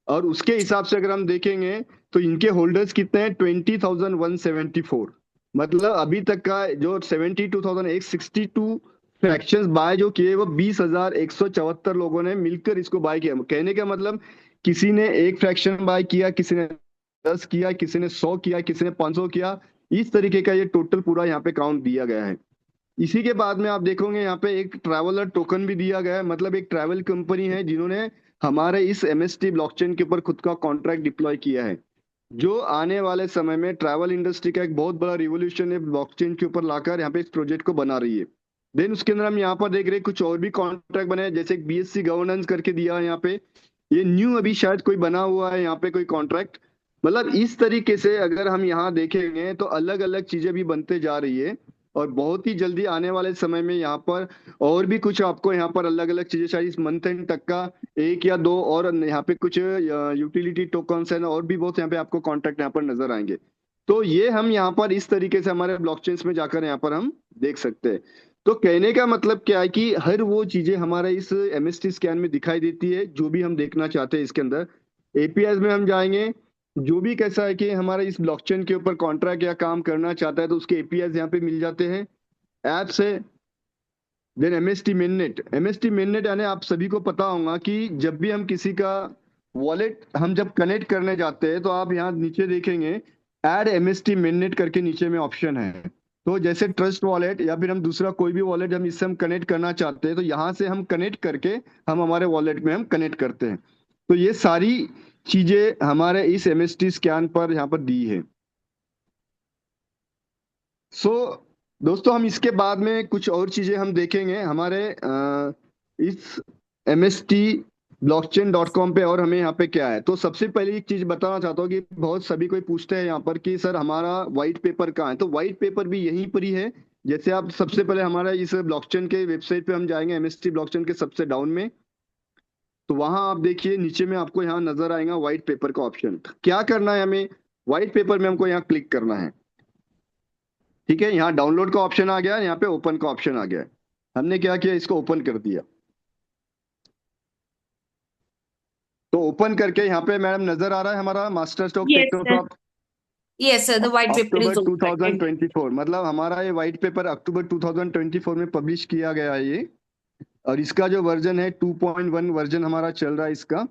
और उसके हिसाब से अगर हम देखेंगे तो इनके होल्डर्स कितने हैं, 20,174। मतलब अभी तक का जो 72,862 फ्रैक्शंस बाय जो किए वो 20,174 लोगों ने मिलकर इसको बाय किया। कहने का मतलब किसी ने एक फ्रैक्शन बाय किया, किसी ने 10 किया, किसी ने 100 किया, किसी ने 500 किया। इस तरीके का ये टोटल पूरा यहाँ पे काउंट दिया गया है। इसी के बाद में आप देखोगे यहाँ पे एक ट्रैवलर टोकन भी दिया गया है। मतलब एक ट्रैवल कंपनी है जिन्होंने हमारे इस एमएसटी ब्लॉकचेन के ऊपर खुद का कॉन्ट्रैक्ट डिप्लॉय किया है, जो आने वाले समय में ट्रैवल इंडस्ट्री का एक बहुत बड़ा रिवोल्यूशन है ब्लॉकचेन के ऊपर लाकर यहाँ पे इस प्रोजेक्ट को बना रही है। देन उसके अंदर हम यहाँ पर देख रहे हैं कुछ और भी कॉन्ट्रैक्ट बने हैं, जैसे एक बीएससी गवर्नेंस करके दिया है यहाँ पे। ये न्यू अभी शायद कोई बना हुआ है यहाँ पे कोई कॉन्ट्रैक्ट। मतलब इस तरीके से अगर हम यहाँ देखेंगे तो अलग अलग चीजें भी बनते जा रही है, और बहुत ही जल्दी आने वाले समय में यहाँ पर और भी कुछ आपको यहाँ पर अलग अलग चीजें शायद इस मंथ एंड तक का एक या दो और यहाँ पे कुछ यूटिलिटी टोकन्स है और भी बहुत यहाँ पे आपको कॉन्ट्रैक्ट यहाँ पर नजर आएंगे। तो ये हम यहाँ पर इस तरीके से हमारे ब्लॉकचेन्स में जाकर यहाँ पर हम देख सकते हैं। तो कहने का मतलब क्या है कि हर वो चीजें हमारे इस एमएसटी स्कैन में दिखाई देती है जो भी हम देखना चाहते हैं। इसके अंदर एपीआई में हम जाएंगे, जो भी कैसा है कि हमारा इस ब्लॉकचेन के ऊपर कॉन्ट्रैक्ट या काम करना चाहता है तो उसके एपीआई यहाँ पे मिल जाते हैं ऐप से। देन एमएसटी मेननेट यानी आप सभी को पता होगा कि जब भी हम किसी का वॉलेट हम जब कनेक्ट करने जाते हैं तो आप यहाँ नीचे देखेंगे ऐड एमएसटी मेननेट करके नीचे में ऑप्शन है। तो जैसे ट्रस्ट वॉलेट या फिर हम दूसरा कोई भी वॉलेट हम इससे हम कनेक्ट करना चाहते हैं तो यहाँ से हम कनेक्ट करके हम हमारे वॉलेट में हम कनेक्ट करते हैं। तो ये सारी चीजें हमारे इस एमएसटी स्कैन पर यहाँ पर दी है। सो दोस्तों हम इसके बाद में कुछ और चीजें हम देखेंगे हमारे इस एमएसटी blockchain.com पे, और हमें यहाँ पे क्या है। तो सबसे पहले एक चीज बताना चाहता हूँ कि बहुत सभी कोई पूछते हैं यहाँ पर कि सर हमारा व्हाइट पेपर कहाँ है। तो व्हाइट पेपर भी यहीं पर ही है। जैसे आप सबसे पहले हमारा इस ब्लॉकचेन के वेबसाइट पे हम जाएंगे, एमएसटी ब्लॉकचेन के सबसे डाउन में तो वहां आप देखिए नीचे में आपको यहाँ नजर आएगा व्हाइट पेपर का ऑप्शन। क्या करना है हमें, व्हाइट पेपर में हमको यहाँ क्लिक करना है। ठीक है, यहाँ डाउनलोड का ऑप्शन आ गया, यहाँ पे ओपन का ऑप्शन आ गया है। हमने क्या किया, इसको ओपन कर दिया। तो ओपन करके यहाँ पे मैडम नजर आ रहा है हमारा master stroke Yes, sir. टेक्नोप्रॉप Yes, sir. The white paper October is open. 2024, मतलब हमारा ये व्हाइट पेपर अक्टूबर 2024 में पब्लिश किया गया है ये। और इसका जो वर्जन है 2.1 वर्जन हमारा चल रहा है इसका।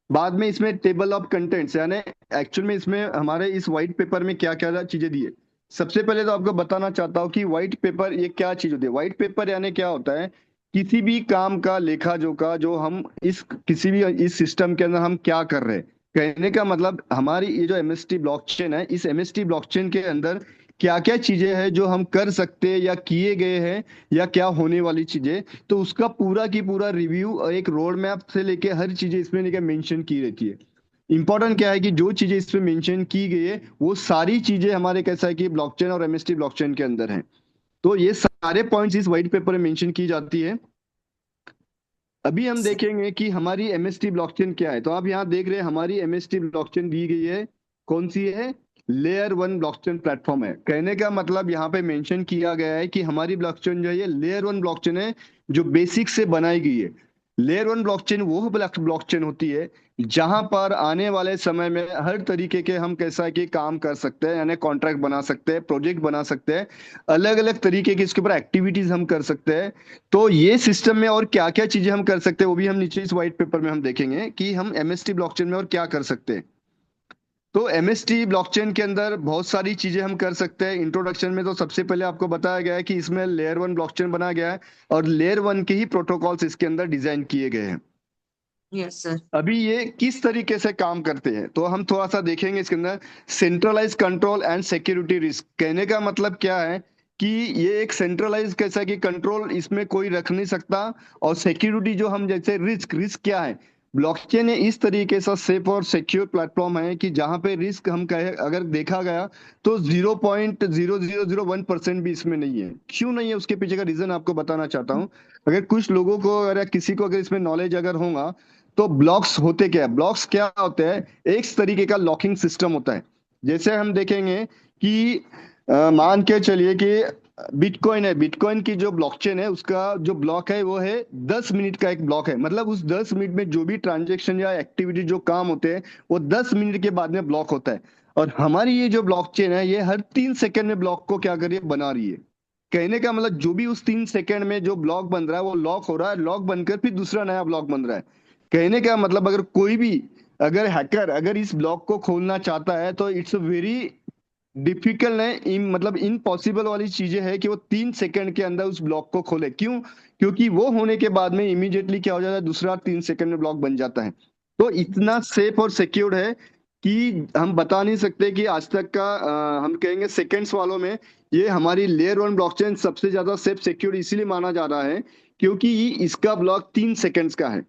बाद में इसमें टेबल ऑफ कंटेंट्स, यानी एक्चुअल में इसमें हमारे इस व्हाइट पेपर में क्या क्या चीजें दी है। सबसे पहले तो आपको बताना चाहता हूँ कि व्हाइट पेपर ये क्या चीज होती है। व्हाइट पेपर यानी क्या होता है, किसी भी काम का लेखा जोखा जो हम इस किसी भी इस सिस्टम के अंदर हम क्या कर रहे हैं। कहने का मतलब हमारी ये जो एमएसटी ब्लॉकचेन है, इस एमएसटी ब्लॉकचेन के अंदर क्या क्या चीजें हैं जो हम कर सकते हैं या किए गए हैं या क्या होने वाली चीजें। तो उसका पूरा की पूरा रिव्यू और एक रोड मैप से लेके हर चीजें इसमें लेके मेंशन की रहती है। इंपॉर्टेंट क्या है कि जो चीजें इसमें मेंशन की गई है वो सारी चीजें हमारे कैसा है कि ब्लॉकचेन और एमएसटी ब्लॉकचेन के अंदर हैं। तो ये सारे पॉइंट्स इस व्हाइट पेपर में मेंशन की जाती है। अभी हम देखेंगे कि हमारी एमएसटी ब्लॉकचेन क्या है। तो आप यहाँ देख रहे हैं हमारी एमएसटी ब्लॉकचेन दी गई है, कौन सी है, लेयर वन ब्लॉकचेन प्लेटफॉर्म है। कहने का मतलब यहाँ पे मेंशन किया गया है कि हमारी ब्लॉकचेन जो है ये लेयर वन ब्लॉकचेन है, जो बेसिक से बनाई गई है। लेयर वन ब्लॉकचेन वो ब्लॉकचेन होती है जहां पर आने वाले समय में हर तरीके के हम कैसा है कि काम कर सकते हैं, यानी कॉन्ट्रैक्ट बना सकते हैं, प्रोजेक्ट बना सकते हैं, अलग अलग तरीके की इसके ऊपर एक्टिविटीज हम कर सकते हैं। तो ये सिस्टम में और क्या क्या चीजें हम कर सकते हैं वो भी हम नीचे इस व्हाइट पेपर में हम देखेंगे कि हम एमएसटी ब्लॉकचेन में और क्या कर सकते हैं। तो एमएसटी ब्लॉकचेन के अंदर बहुत सारी चीजें हम कर सकते हैं। इंट्रोडक्शन में तो सबसे पहले आपको बताया गया है कि इसमें लेयर वन ब्लॉकचेन बनाया गया है और लेयर वन के ही प्रोटोकॉल्स इसके अंदर डिजाइन किए गए हैं। Yes, sir. अभी ये किस तरीके से काम करते हैं तो हम थोड़ा सा देखेंगे इसके अंदर। Centralise control and security risk, कहने का मतलब क्या है कि ये एक सेंट्रलाइज कैसा है कि कंट्रोल इसमें कोई रख नहीं सकता। और सिक्योरिटी जो हम जैसे रिस्क, रिस्क क्या है, ब्लॉकचेन इस तरीके से सेफ और सिक्योर प्लेटफॉर्म है कि जहां पे रिस्क हम कहे अगर देखा गया तो 0.0001% भी इसमें नहीं है। क्यों नहीं है उसके पीछे का रीजन आपको बताना चाहता हूँ। अगर कुछ लोगों को अगर किसी को अगर इसमें नॉलेज अगर होगा तो ब्लॉक्स होते क्या है, ब्लॉक्स क्या होते हैं, एक तरीके का लॉकिंग सिस्टम होता है। जैसे हम देखेंगे कि मान के चलिए कि बिटकॉइन है, बिटकॉइन की जो ब्लॉकचेन है उसका जो ब्लॉक है वो है 10 मिनट का एक ब्लॉक है। मतलब उस 10 मिनट में जो भी ट्रांजेक्शन या एक्टिविटी जो काम होते हैं वो 10 मिनट के बाद में ब्लॉक होता है। और हमारी ये जो ब्लॉकचेन है ये हर 3 सेकंड में ब्लॉक को क्या कर रही है, बना रही है। कहने का मतलब जो भी उस 3 सेकंड में जो ब्लॉक बन रहा है वो लॉक हो रहा है, लॉक बनकर फिर दूसरा नया ब्लॉक बन रहा है। कहने का मतलब अगर कोई भी अगर हैकर अगर इस ब्लॉक को खोलना चाहता है तो इट्स वेरी डिफिकल्ट है, मतलब इम्पॉसिबल वाली चीजें है कि वो 3 सेकंड के अंदर उस ब्लॉक को खोले। क्यों, क्योंकि वो होने के बाद में इमीडिएटली क्या हो जाता है, दूसरा 3 सेकंड में ब्लॉक बन जाता है। तो इतना सेफ और सिक्योर्ड है कि हम बता नहीं सकते कि आज तक का हम कहेंगे सेकंड्स वालों में ये हमारी लेयर वन ब्लॉकचेन सबसे ज्यादा सेफ सिक्योर इसीलिए माना जा रहा है क्योंकि इसका ब्लॉक 3 सेकंड्स का है।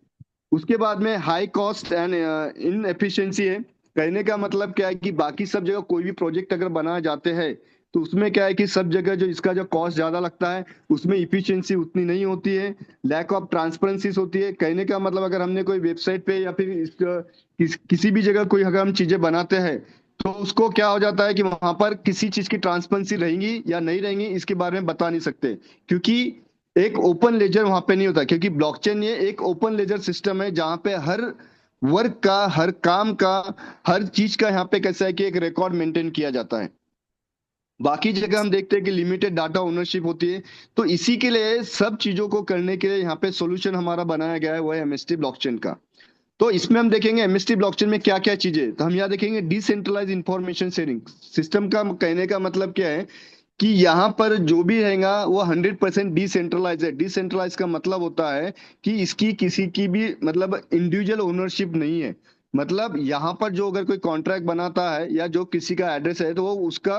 उसके बाद में high cost and in efficiency है। कहने का मतलब क्या है कि बाकी सब जगह कोई भी प्रोजेक्ट अगर बनाए जाते हैं तो उसमें क्या है कि सब जगह जो इसका जो कॉस्ट ज्यादा लगता है उसमें इफिशिएंसी उतनी नहीं होती है, लैक ऑफ ट्रांसपेरेंसी होती है। कहने का मतलब अगर हमने कोई वेबसाइट पे या फिर किसी भी जगह कोई अगर हम चीजें बनाते हैं तो उसको क्या हो जाता है कि वहां पर किसी चीज की ट्रांसपेरेंसी रहेंगी या नहीं रहेंगी इसके बारे में बता नहीं सकते, क्योंकि एक ओपन लेजर वहां पे नहीं होता। क्योंकि ब्लॉकचेन ये एक ओपन लेजर सिस्टम है जहां पे हर वर्क का, हर काम का, हर चीज का यहाँ पे कैसा है कि एक रिकॉर्ड मेंटेन किया जाता है। बाकी जगह हम देखते हैं कि लिमिटेड डाटा ओनरशिप होती है। तो इसी के लिए सब चीजों को करने के लिए यहाँ पे सॉल्यूशन हमारा बनाया गया है वो है एमएसटी ब्लॉकचेन का। तो इसमें हम देखेंगे एमएसटी ब्लॉकचेन में क्या क्या चीजें, तो हम यहाँ देखेंगे डिसेंट्रलाइज इंफॉर्मेशन शेयरिंग सिस्टम का। कहने का मतलब क्या है कि यहाँ पर जो भी रहेगा वो 100% डिसेंट्रलाइज है। डिसेंट्रलाइज का मतलब होता है कि इसकी किसी की भी मतलब इंडिविजुअल ओनरशिप नहीं है। मतलब यहाँ पर जो अगर कोई कॉन्ट्रैक्ट बनाता है या जो किसी का एड्रेस है तो वो उसका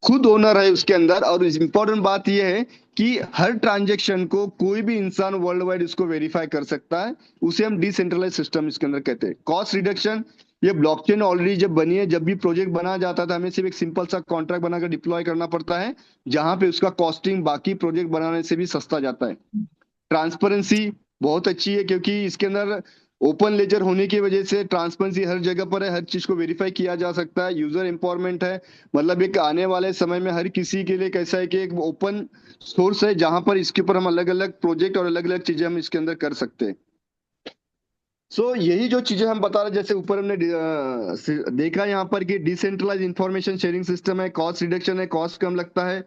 खुद ओनर है उसके अंदर। और इम्पोर्टेंट बात यह है कि हर ट्रांजेक्शन को कोई भी इंसान वर्ल्ड वाइड इसको वेरीफाई कर सकता है। उसे हम डिसेंट्रलाइज सिस्टम इसके अंदर कहते हैं। कॉस्ट रिडक्शन, ये ब्लॉकचेन ऑलरेडी जब बनी है, जब भी प्रोजेक्ट बना जाता था हमें सिर्फ एक सिंपल सा कॉन्ट्रैक्ट बनाकर डिप्लॉय करना पड़ता है जहां पे उसका कॉस्टिंग बाकी प्रोजेक्ट बनाने से भी सस्ता जाता है। ट्रांसपेरेंसी बहुत अच्छी है क्योंकि इसके अंदर ओपन लेजर होने की वजह से ट्रांसपेरेंसी हर जगह पर है, हर चीज को वेरीफाई किया जा सकता है, यूजर एम्पावरमेंट है। मतलब एक आने वाले समय में हर किसी के लिए कैसा है कि एक ओपन सोर्स है जहां पर इसके ऊपर हम अलग अलग प्रोजेक्ट और अलग अलग चीजें हम इसके अंदर कर सकते हैं। यही जो चीजें हम बता रहे, जैसे ऊपर हमने देखा यहाँ पर कि डिसेंट्रलाइज इंफॉर्मेशन शेयरिंग सिस्टम है, कॉस्ट रिडक्शन है, कॉस्ट कम लगता है,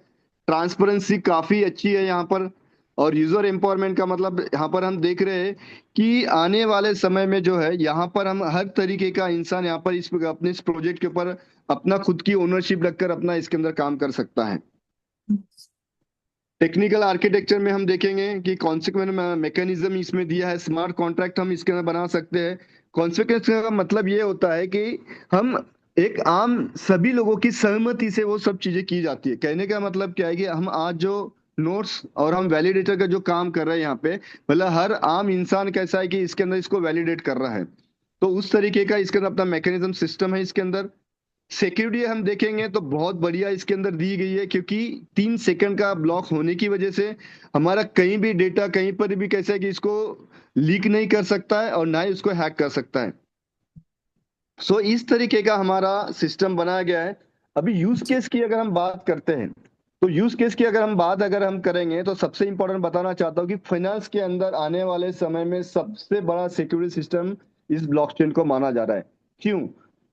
ट्रांसपेरेंसी काफी अच्छी है यहाँ पर, और यूजर एम्पावरमेंट का मतलब यहाँ पर हम देख रहे हैं कि आने वाले समय में जो है यहाँ पर हम हर तरीके का इंसान यहाँ पर इस अपने इस प्रोजेक्ट के ऊपर अपना खुद की ओनरशिप रखकर अपना इसके अंदर काम कर सकता है। टेक्निकल आर्किटेक्चर में हम देखेंगे कि कॉन्सिक्वेंस मैकेनिज्म इसमें दिया है, स्मार्ट कॉन्ट्रैक्ट हम इसके अंदर बना सकते हैं। कॉन्सिक्वेंस का मतलब ये होता है कि हम एक आम सभी लोगों की सहमति से वो सब चीजें की जाती है। कहने का मतलब क्या है कि हम आज जो नोट्स और हम वैलिडेटर का जो काम कर रहे हैं यहाँ पे, मतलब हर आम इंसान कैसा है कि इसके अंदर इसको वैलिडेट कर रहा है। तो उस तरीके का इसके अंदर अपना मैकेनिज्म सिस्टम है इसके अंदर। सिक्योरिटी हम देखेंगे तो बहुत बढ़िया इसके अंदर दी गई है, क्योंकि 3 सेकंड का ब्लॉक होने की वजह से हमारा कहीं भी डेटा कहीं पर भी कैसा है कि इसको लीक नहीं कर सकता है और ना ही उसको हैक कर सकता है। इस तरीके का हमारा सिस्टम बनाया गया है। अभी यूज केस की अगर हम बात करते हैं, तो यूज केस की अगर हम करेंगे तो सबसे इंपॉर्टेंट बताना चाहता हूँ कि फाइनेंस के अंदर आने वाले समय में सबसे बड़ा सिक्योरिटी सिस्टम इस ब्लॉकचेन को माना जा रहा है। क्यों?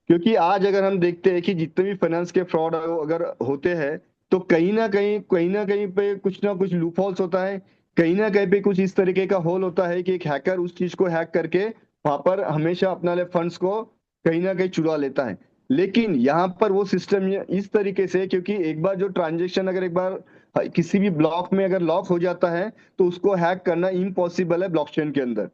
क्योंकि आज अगर हम देखते हैं कि जितने भी फाइनेंस के फ्रॉड अगर होते हैं, तो कहीं ना कहीं पे कुछ ना कुछ लूप होल्स होता है, कहीं ना कहीं पे कुछ इस तरीके का होल होता है कि एक हैकर उस चीज को हैक करके वहां पर हमेशा अपना फंड्स को कहीं ना कहीं चुरा लेता है। लेकिन यहाँ पर वो सिस्टम इस तरीके से, क्योंकि एक बार जो ट्रांजेक्शन अगर एक बार किसी भी ब्लॉक में अगर लॉक हो जाता है तो उसको हैक करना इम्पॉसिबल है ब्लॉकचेन के अंदर।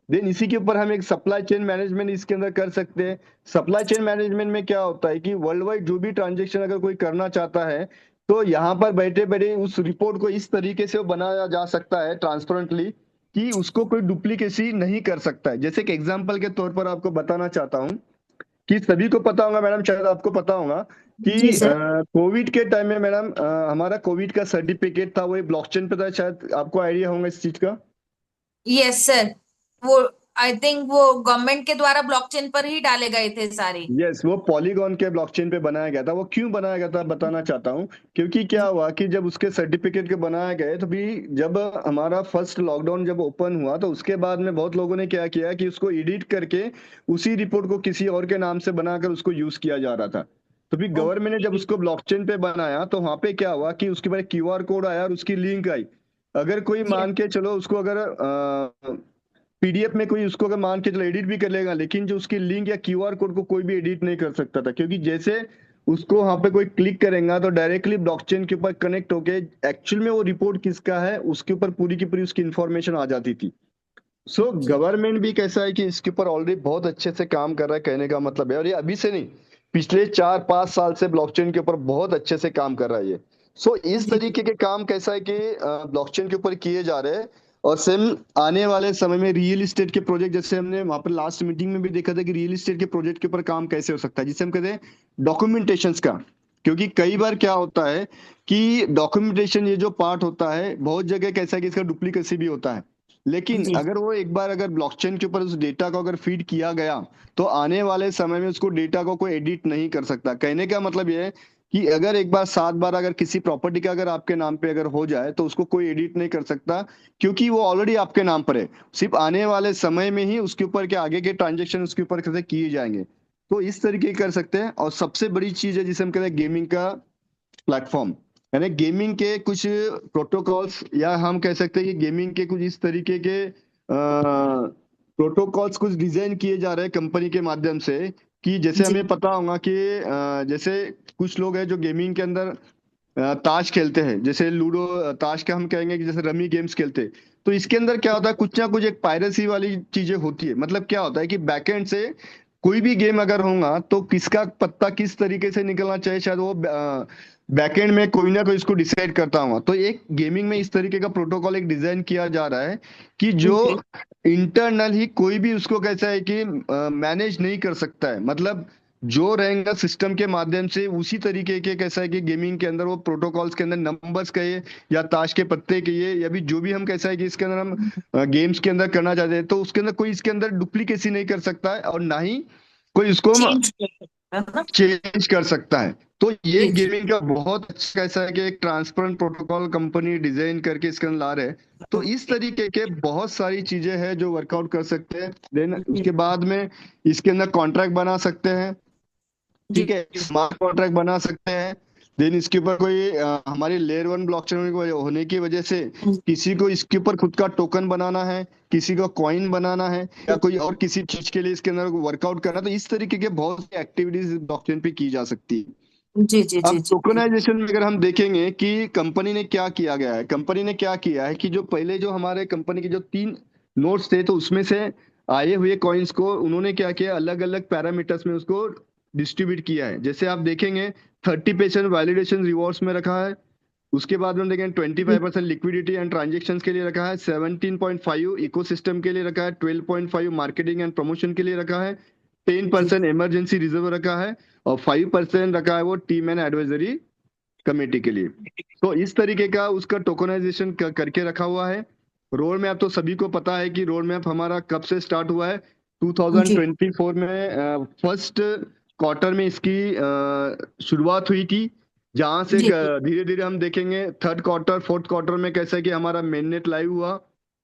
देन इसी के ऊपर हम एक सप्लाई चेन मैनेजमेंट इसके अंदर कर सकते हैं। सप्लाई चेन मैनेजमेंट में क्या होता है कि वर्ल्ड वाइड जो भी ट्रांजेक्शन अगर कोई करना चाहता है, तो यहाँ पर बैठे बैठे उस रिपोर्ट को इस तरीके से बनाया जा सकता है ट्रांसपेरेंटली कि उसको कोई डुप्लीकेसी नहीं कर सकता है। जैसे कि एग्जांपल के तौर पर आपको बताना चाहता हूँ कि सभी को पता होगा मैडम, शायद आपको पता होगा जी कि सर। कोविड के टाइम में मैडम हमारा कोविड का सर्टिफिकेट था वो ब्लॉकचेन पे था, शायद आपको आइडिया होगा इस चीज का। Yes sir. वो आई थिंक वो गवर्नमेंट के द्वारा ब्लॉकचेन पर ही डाले गए थे सारे। यस, वो पॉलीगॉन के ब्लॉकचेन पे बनाया गया था। वो क्यों बनाया गया था बताना चाहता हूँ। क्योंकि क्या हुआ कि जब उसके सर्टिफिकेट के बनाए गए तो भी जब हमारा फर्स्ट लॉकडाउन जब ओपन हुआ, तो उसके बाद में बहुत लोगों ने क्या किया कि उसको एडिट करके उसी रिपोर्ट को किसी और के नाम से बनाकर उसको यूज किया जा रहा था। तो फिर गवर्नमेंट ने जब ओके। उसको ब्लॉकचेन पे बनाया तो वहां पे क्या हुआ कि उसके बाद क्यूआर कोड आया और उसकी लिंक आई। अगर कोई मान के चलो उसको अगर पीडीएफ में कोई उसको अगर मान के चलो एडिट भी कर लेगा, लेकिन जो उसकी लिंक या क्यूआर कोड को कोई भी एडिट नहीं कर सकता था, क्योंकि जैसे उसको वहां पे कोई क्लिक करेगा तो डायरेक्टली ब्लॉकचेन के ऊपर कनेक्ट होके एक्चुअल में वो रिपोर्ट किसका है उसके ऊपर पूरी की पूरी उसकी इंफॉर्मेशन आ जाती थी। ओके। गवर्नमेंट भी कैसा है कि इसके ऊपर ऑलरेडी बहुत अच्छे से काम कर रहा है, कहने का मतलब है। और ये अभी से नहीं, पिछले 4-5 साल से ब्लॉकचेन के ऊपर बहुत अच्छे से काम कर रहा है ये। इस जी। तरीके के काम कैसा है कि ब्लॉकचेन के ऊपर किए जा रहे हैं। और सेम आने वाले समय में रियल इस्टेट के प्रोजेक्ट, जैसे हमने वहां पर लास्ट मीटिंग में भी देखा था कि रियल इस्टेट के प्रोजेक्ट के ऊपर काम कैसे हो सकता है, जिसे हम कहते हैं डॉक्यूमेंटेशन का। क्योंकि कई बार क्या होता है कि डॉक्यूमेंटेशन ये जो पार्ट होता है बहुत जगह कैसा है कि इसका डुप्लीकेसी भी होता है। लेकिन जी। अगर वो एक बार अगर ब्लॉकचेन के ऊपर उस डेटा को अगर फीड किया गया, तो आने वाले समय में उसको डेटा को कोई एडिट नहीं कर सकता। कहने का मतलब ये है कि अगर एक बार 7 बार अगर किसी प्रॉपर्टी का अगर आपके नाम पे अगर हो जाए तो उसको कोई एडिट नहीं कर सकता, क्योंकि वो ऑलरेडी आपके नाम पर है। सिर्फ आने वाले समय में ही उसके ऊपर के आगे के ट्रांजेक्शन उसके ऊपर कैसे किए जाएंगे। तो इस तरीके कर सकते हैं। और सबसे बड़ी चीज है जिसे हम कहते हैं गेमिंग का प्लेटफॉर्म, यानी गेमिंग के कुछ प्रोटोकॉल्स, या हम कह सकते हैं कि गेमिंग के कुछ इस तरीके के प्रोटोकॉल्स कुछ डिजाइन किए जा रहे हैं कंपनी के माध्यम से, कि जैसे जी। हमें पता होगा कि जैसे कुछ लोग हैं जो गेमिंग के अंदर ताश खेलते हैं, जैसे लूडो, ताश का हम कहेंगे कि जैसे रमी गेम्स खेलते हैं। तो इसके अंदर क्या होता है, कुछ ना कुछ एक पायरेसी वाली चीजें होती है। मतलब क्या होता है कि बैकएंड से कोई भी गेम अगर होगा तो किसका पत्ता किस तरीके से निकलना चाहिए, शायद वो बैकएंड में कोई ना कोई इसको डिसाइड करता होगा। तो एक गेमिंग में इस तरीके का प्रोटोकॉल एक डिजाइन किया जा रहा है कि जो ओके। इंटरनल ही कोई भी उसको कैसा है कि मैनेज नहीं कर सकता है। मतलब जो रहेगा सिस्टम के माध्यम से उसी तरीके के, कैसा है कि गेमिंग के अंदर वो प्रोटोकॉल्स के अंदर नंबर्स कहिए या ताश के पत्ते कहिए या भी जो भी हम, कैसा है कि इसके अंदर हम गेम्स के अंदर करना चाहते हैं, तो उसके अंदर कोई इसके अंदर डुप्लीकेसी नहीं कर सकता है और ना ही कोई इसको चेंज कर सकते हैं ना। चेंज कर सकता है। तो ये जी जी। गेमिंग का बहुत अच्छा कैसा है कि एक ट्रांसपेरेंट प्रोटोकॉल कंपनी डिजाइन करके इसके अंदर ला रहे हैं। तो इस तरीके के बहुत सारी चीजें हैं जो वर्कआउट कर सकते हैं। देन उसके बाद में इसके अंदर कॉन्ट्रैक्ट बना सकते हैं, जी ठीक है, जी। स्मार्ट कॉन्ट्रैक्ट बना सकते हैं। देन इसके ऊपर कोई हमारी लेयर वन ब्लॉकचेन होने की वजह से किसी को इसके ऊपर खुद का टोकन बनाना है, किसी को कॉइन बनाना है या कोई और किसी चीज के लिए इसके अंदर वर्कआउट करना है, तो इस तरीके के बहुत सी एक्टिविटीज ब्लॉकचेन पे की जा सकती है। जी जी जी अब जी जी। टोकनाइजेशन में अगर हम देखेंगे कि कंपनी ने क्या किया गया है, कंपनी ने क्या किया है कि जो पहले जो हमारे कंपनी के जो 3 नोट्स थे, तो उसमें से आए हुए कॉइन्स को उन्होंने क्या किया, अलग अलग पैरामीटर्स में उसको डिस्ट्रीब्यूट किया है। जैसे आप देखेंगे 30% वैलिडेशन रिवॉर्ड्स में रखा है, उसके बाद में हम देखेंगे 25% लिक्विडिटी एंड ट्रांजेक्शन के लिए रखा है, 17.5 इकोसिस्टम के लिए रखा है, 12.5 मार्केटिंग एंड प्रमोशन के लिए रखा है, जी 10% इमरजेंसी रिजर्व रखा है और 5% रखा है वो टीम एंड एडवाइजरी कमेटी के लिए। तो इस तरीके का उसका टोकनाइजेशन करके रखा हुआ है। रोड मैप तो सभी को पता है कि रोड मैप हमारा कब से स्टार्ट हुआ है, जी 2024 में फर्स्ट क्वार्टर में इसकी शुरुआत हुई थी, जहां से जी जी। धीरे धीरे हम देखेंगे थर्ड क्वार्टर फोर्थ क्वार्टर में कैसा है कि हमारा मेननेट लाइव हुआ।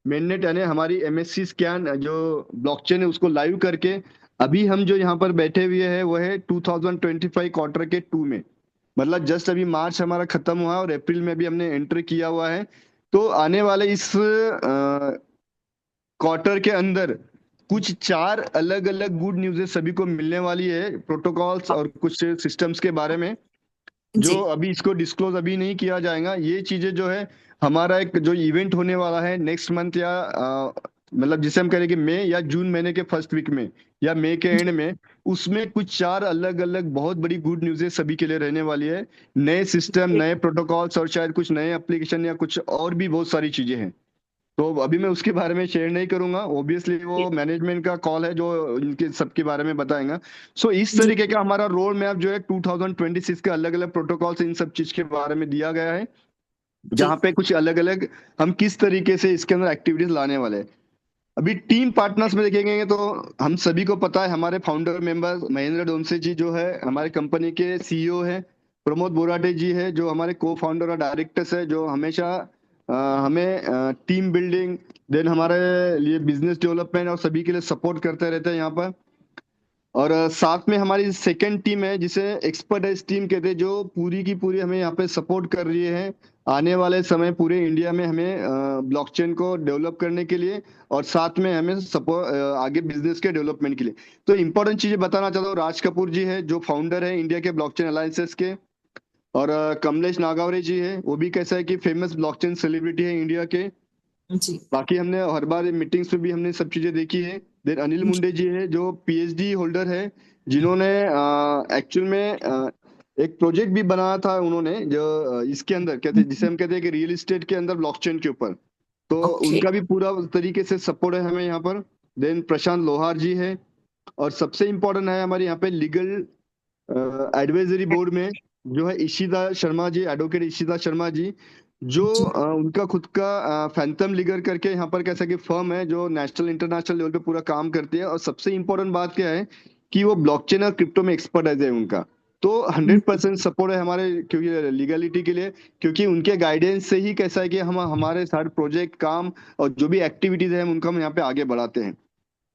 मेननेट यानी हमारी एमएससी स्कैन जो ब्लॉकचेन है उसको लाइव करके अभी हम जो यहाँ पर बैठे हुए हैं वो है 2025 क्वार्टर के 2 में, मतलब जस्ट अभी मार्च हमारा खत्म हुआ है और अप्रैल में भी हमने एंटर किया हुआ है। तो आने वाले इस क्वार्टर के अंदर कुछ 4 अलग अलग गुड न्यूज़ सभी को मिलने वाली है प्रोटोकॉल्स और कुछ सिस्टम्स के बारे में, जो जी अभी इसको डिस्क्लोज अभी नहीं किया जाएगा। ये चीजें जो है हमारा एक जो इवेंट होने वाला है नेक्स्ट मंथ या मतलब जिसे हम करेंगे मई या जून महीने के फर्स्ट वीक में या मई के एंड में, उसमें कुछ 4 अलग अलग बहुत बड़ी गुड न्यूज़ सभी के लिए रहने वाली है। नए सिस्टम, जी। नए प्रोटोकॉल्स और शायद कुछ नए एप्लीकेशन या कुछ और भी बहुत सारी चीजें हैं। तो अभी मैं उसके बारे में शेयर नहीं करूंगा, ऑब्वियसली वो मैनेजमेंट का कॉल है जो इनके सबके बारे में बताएगा। सो इस जी तरीके का हमारा रोड मैप जो है 2026 के अलग अलग प्रोटोकॉल्स इन सब चीज के बारे में दिया गया है, जी जहाँ पे कुछ अलग अलग हम किस तरीके से इसके अंदर एक्टिविटीज लाने वाले हैं। अभी टीम पार्टनर्स में देखेंगे तो हम सभी को पता है हमारे फाउंडर मेंबर महेंद्र डोमसे जी जो है हमारे कंपनी के सीईओ है, प्रमोद बोराटे जी है जो हमारे को फाउंडर और डायरेक्टर्स है, जो हमेशा हमें टीम बिल्डिंग, देन हमारे लिए बिजनेस डेवलपमेंट और सभी के लिए सपोर्ट करते रहते हैं यहाँ पर। और साथ में हमारी सेकंड टीम है जिसे एक्सपर्टाइज टीम कहते हैं, जो पूरी की पूरी हमें यहाँ पे सपोर्ट कर रही है आने वाले समय पूरे इंडिया में हमें ब्लॉकचेन को डेवलप करने के लिए और साथ में हमें सपोर्ट आगे बिजनेस के डेवलपमेंट के लिए। तो इंपॉर्टेंट चीजें बताना चाहता हूँ, राज कपूर जी है जो फाउंडर है इंडिया के ब्लॉकचेन अलायंसेस के, और कमलेश नागावरे जी है, वो भी कैसा है कि फेमस ब्लॉकचेन सेलिब्रिटी है इंडिया के। जी बाकी हमने हर बार मीटिंग्स में भी हमने सब चीजें देखी है। देन अनिल मुंडे जी है जो पीएचडी होल्डर है, जिन्होंने एक्चुअल में एक प्रोजेक्ट भी बनाया था उन्होंने, जो इसके अंदर कहते हैं जिसे हम कहते हैं कि रियल एस्टेट के अंदर ब्लॉकचेन के ऊपर, तो ओके। उनका भी पूरा तरीके से सपोर्ट है हमें यहाँ पर। देन प्रशांत लोहार जी है, और सबसे इम्पोर्टेंट है हमारे यहाँ पे लीगल एडवाइजरी बोर्ड में जो है इशिता शर्मा जी, एडवोकेट इशिता शर्मा जी, जो जी उनका खुद का फैंथम लीगर करके यहाँ पर कैसा कि फर्म है जो नेशनल इंटरनेशनल लेवल पे पूरा काम करती है। और सबसे इम्पोर्टेंट बात क्या है कि वो ब्लॉकचेन और क्रिप्टो में एक्सपर्टाइज है उनका। तो 100% सपोर्ट है हमारे क्योंकि लीगलिटी के लिए, क्योंकि उनके गाइडेंस से ही कैसा है कि हम हमारे सारे प्रोजेक्ट काम और जो भी एक्टिविटीज है हम उनका हम यहाँ पे आगे बढ़ाते हैं।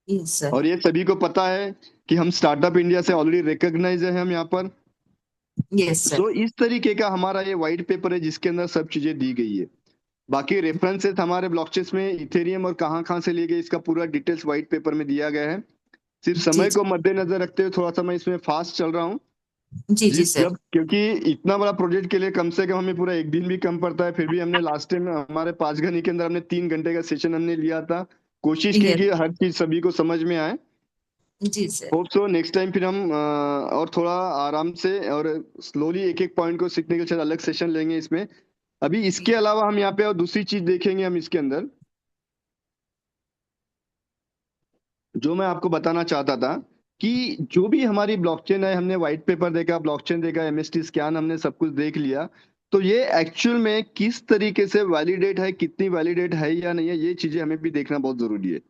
Yes sir. और ये सभी को पता है कि हम स्टार्टअप इंडिया से ऑलरेडी रिकॉग्नाइज है हम यहाँ पर। Yes sir. सो इस तरीके का हमारा ये व्हाइट पेपर है जिसके अंदर सब चीजें दी गई है। बाकी रेफरेंसेस हमारे ब्लॉकचेन में इथेरियम और कहाँ कहाँ से लिए गए इसका पूरा डिटेल्स व्हाइट पेपर में दिया गया है। सिर्फ जी समय को मद्देनजर रखते हुए थोड़ा सा मैं इसमें फास्ट चल रहा हूँ। जी जी जिस सर। जब क्योंकि इतना बड़ा प्रोजेक्ट के लिए कम से कम हमें पूरा एक दिन भी कम पड़ता है, फिर भी हमने लास्ट टाइम हमारे 5 घंटे के अंदर हमने 3 घंटे का सेशन हमने लिया था। कोशिश की यस। कि हर चीज सभी को समझ में आए। जी सर। होप सो नेक्स्ट टाइम फिर हम और थोड़ा आराम से और स्लोली एक एक पॉइंट को सीखने के लिए शायद अलग सेशन लेंगे इसमें। अभी इसके अलावा हम यहाँ पे और दूसरी चीज देखेंगे हम इसके अंदर, जो मैं आपको बताना चाहता था कि जो भी हमारी ब्लॉकचेन है, हमने व्हाइट पेपर देखा, ब्लॉकचेन देखा, एमएसटी स्कैन, हमने सब कुछ देख लिया, तो ये एक्चुअल में किस तरीके से वैलिडेट है, कितनी वैलिडेट है या नहीं है, ये चीजें हमें भी देखना बहुत जरूरी है।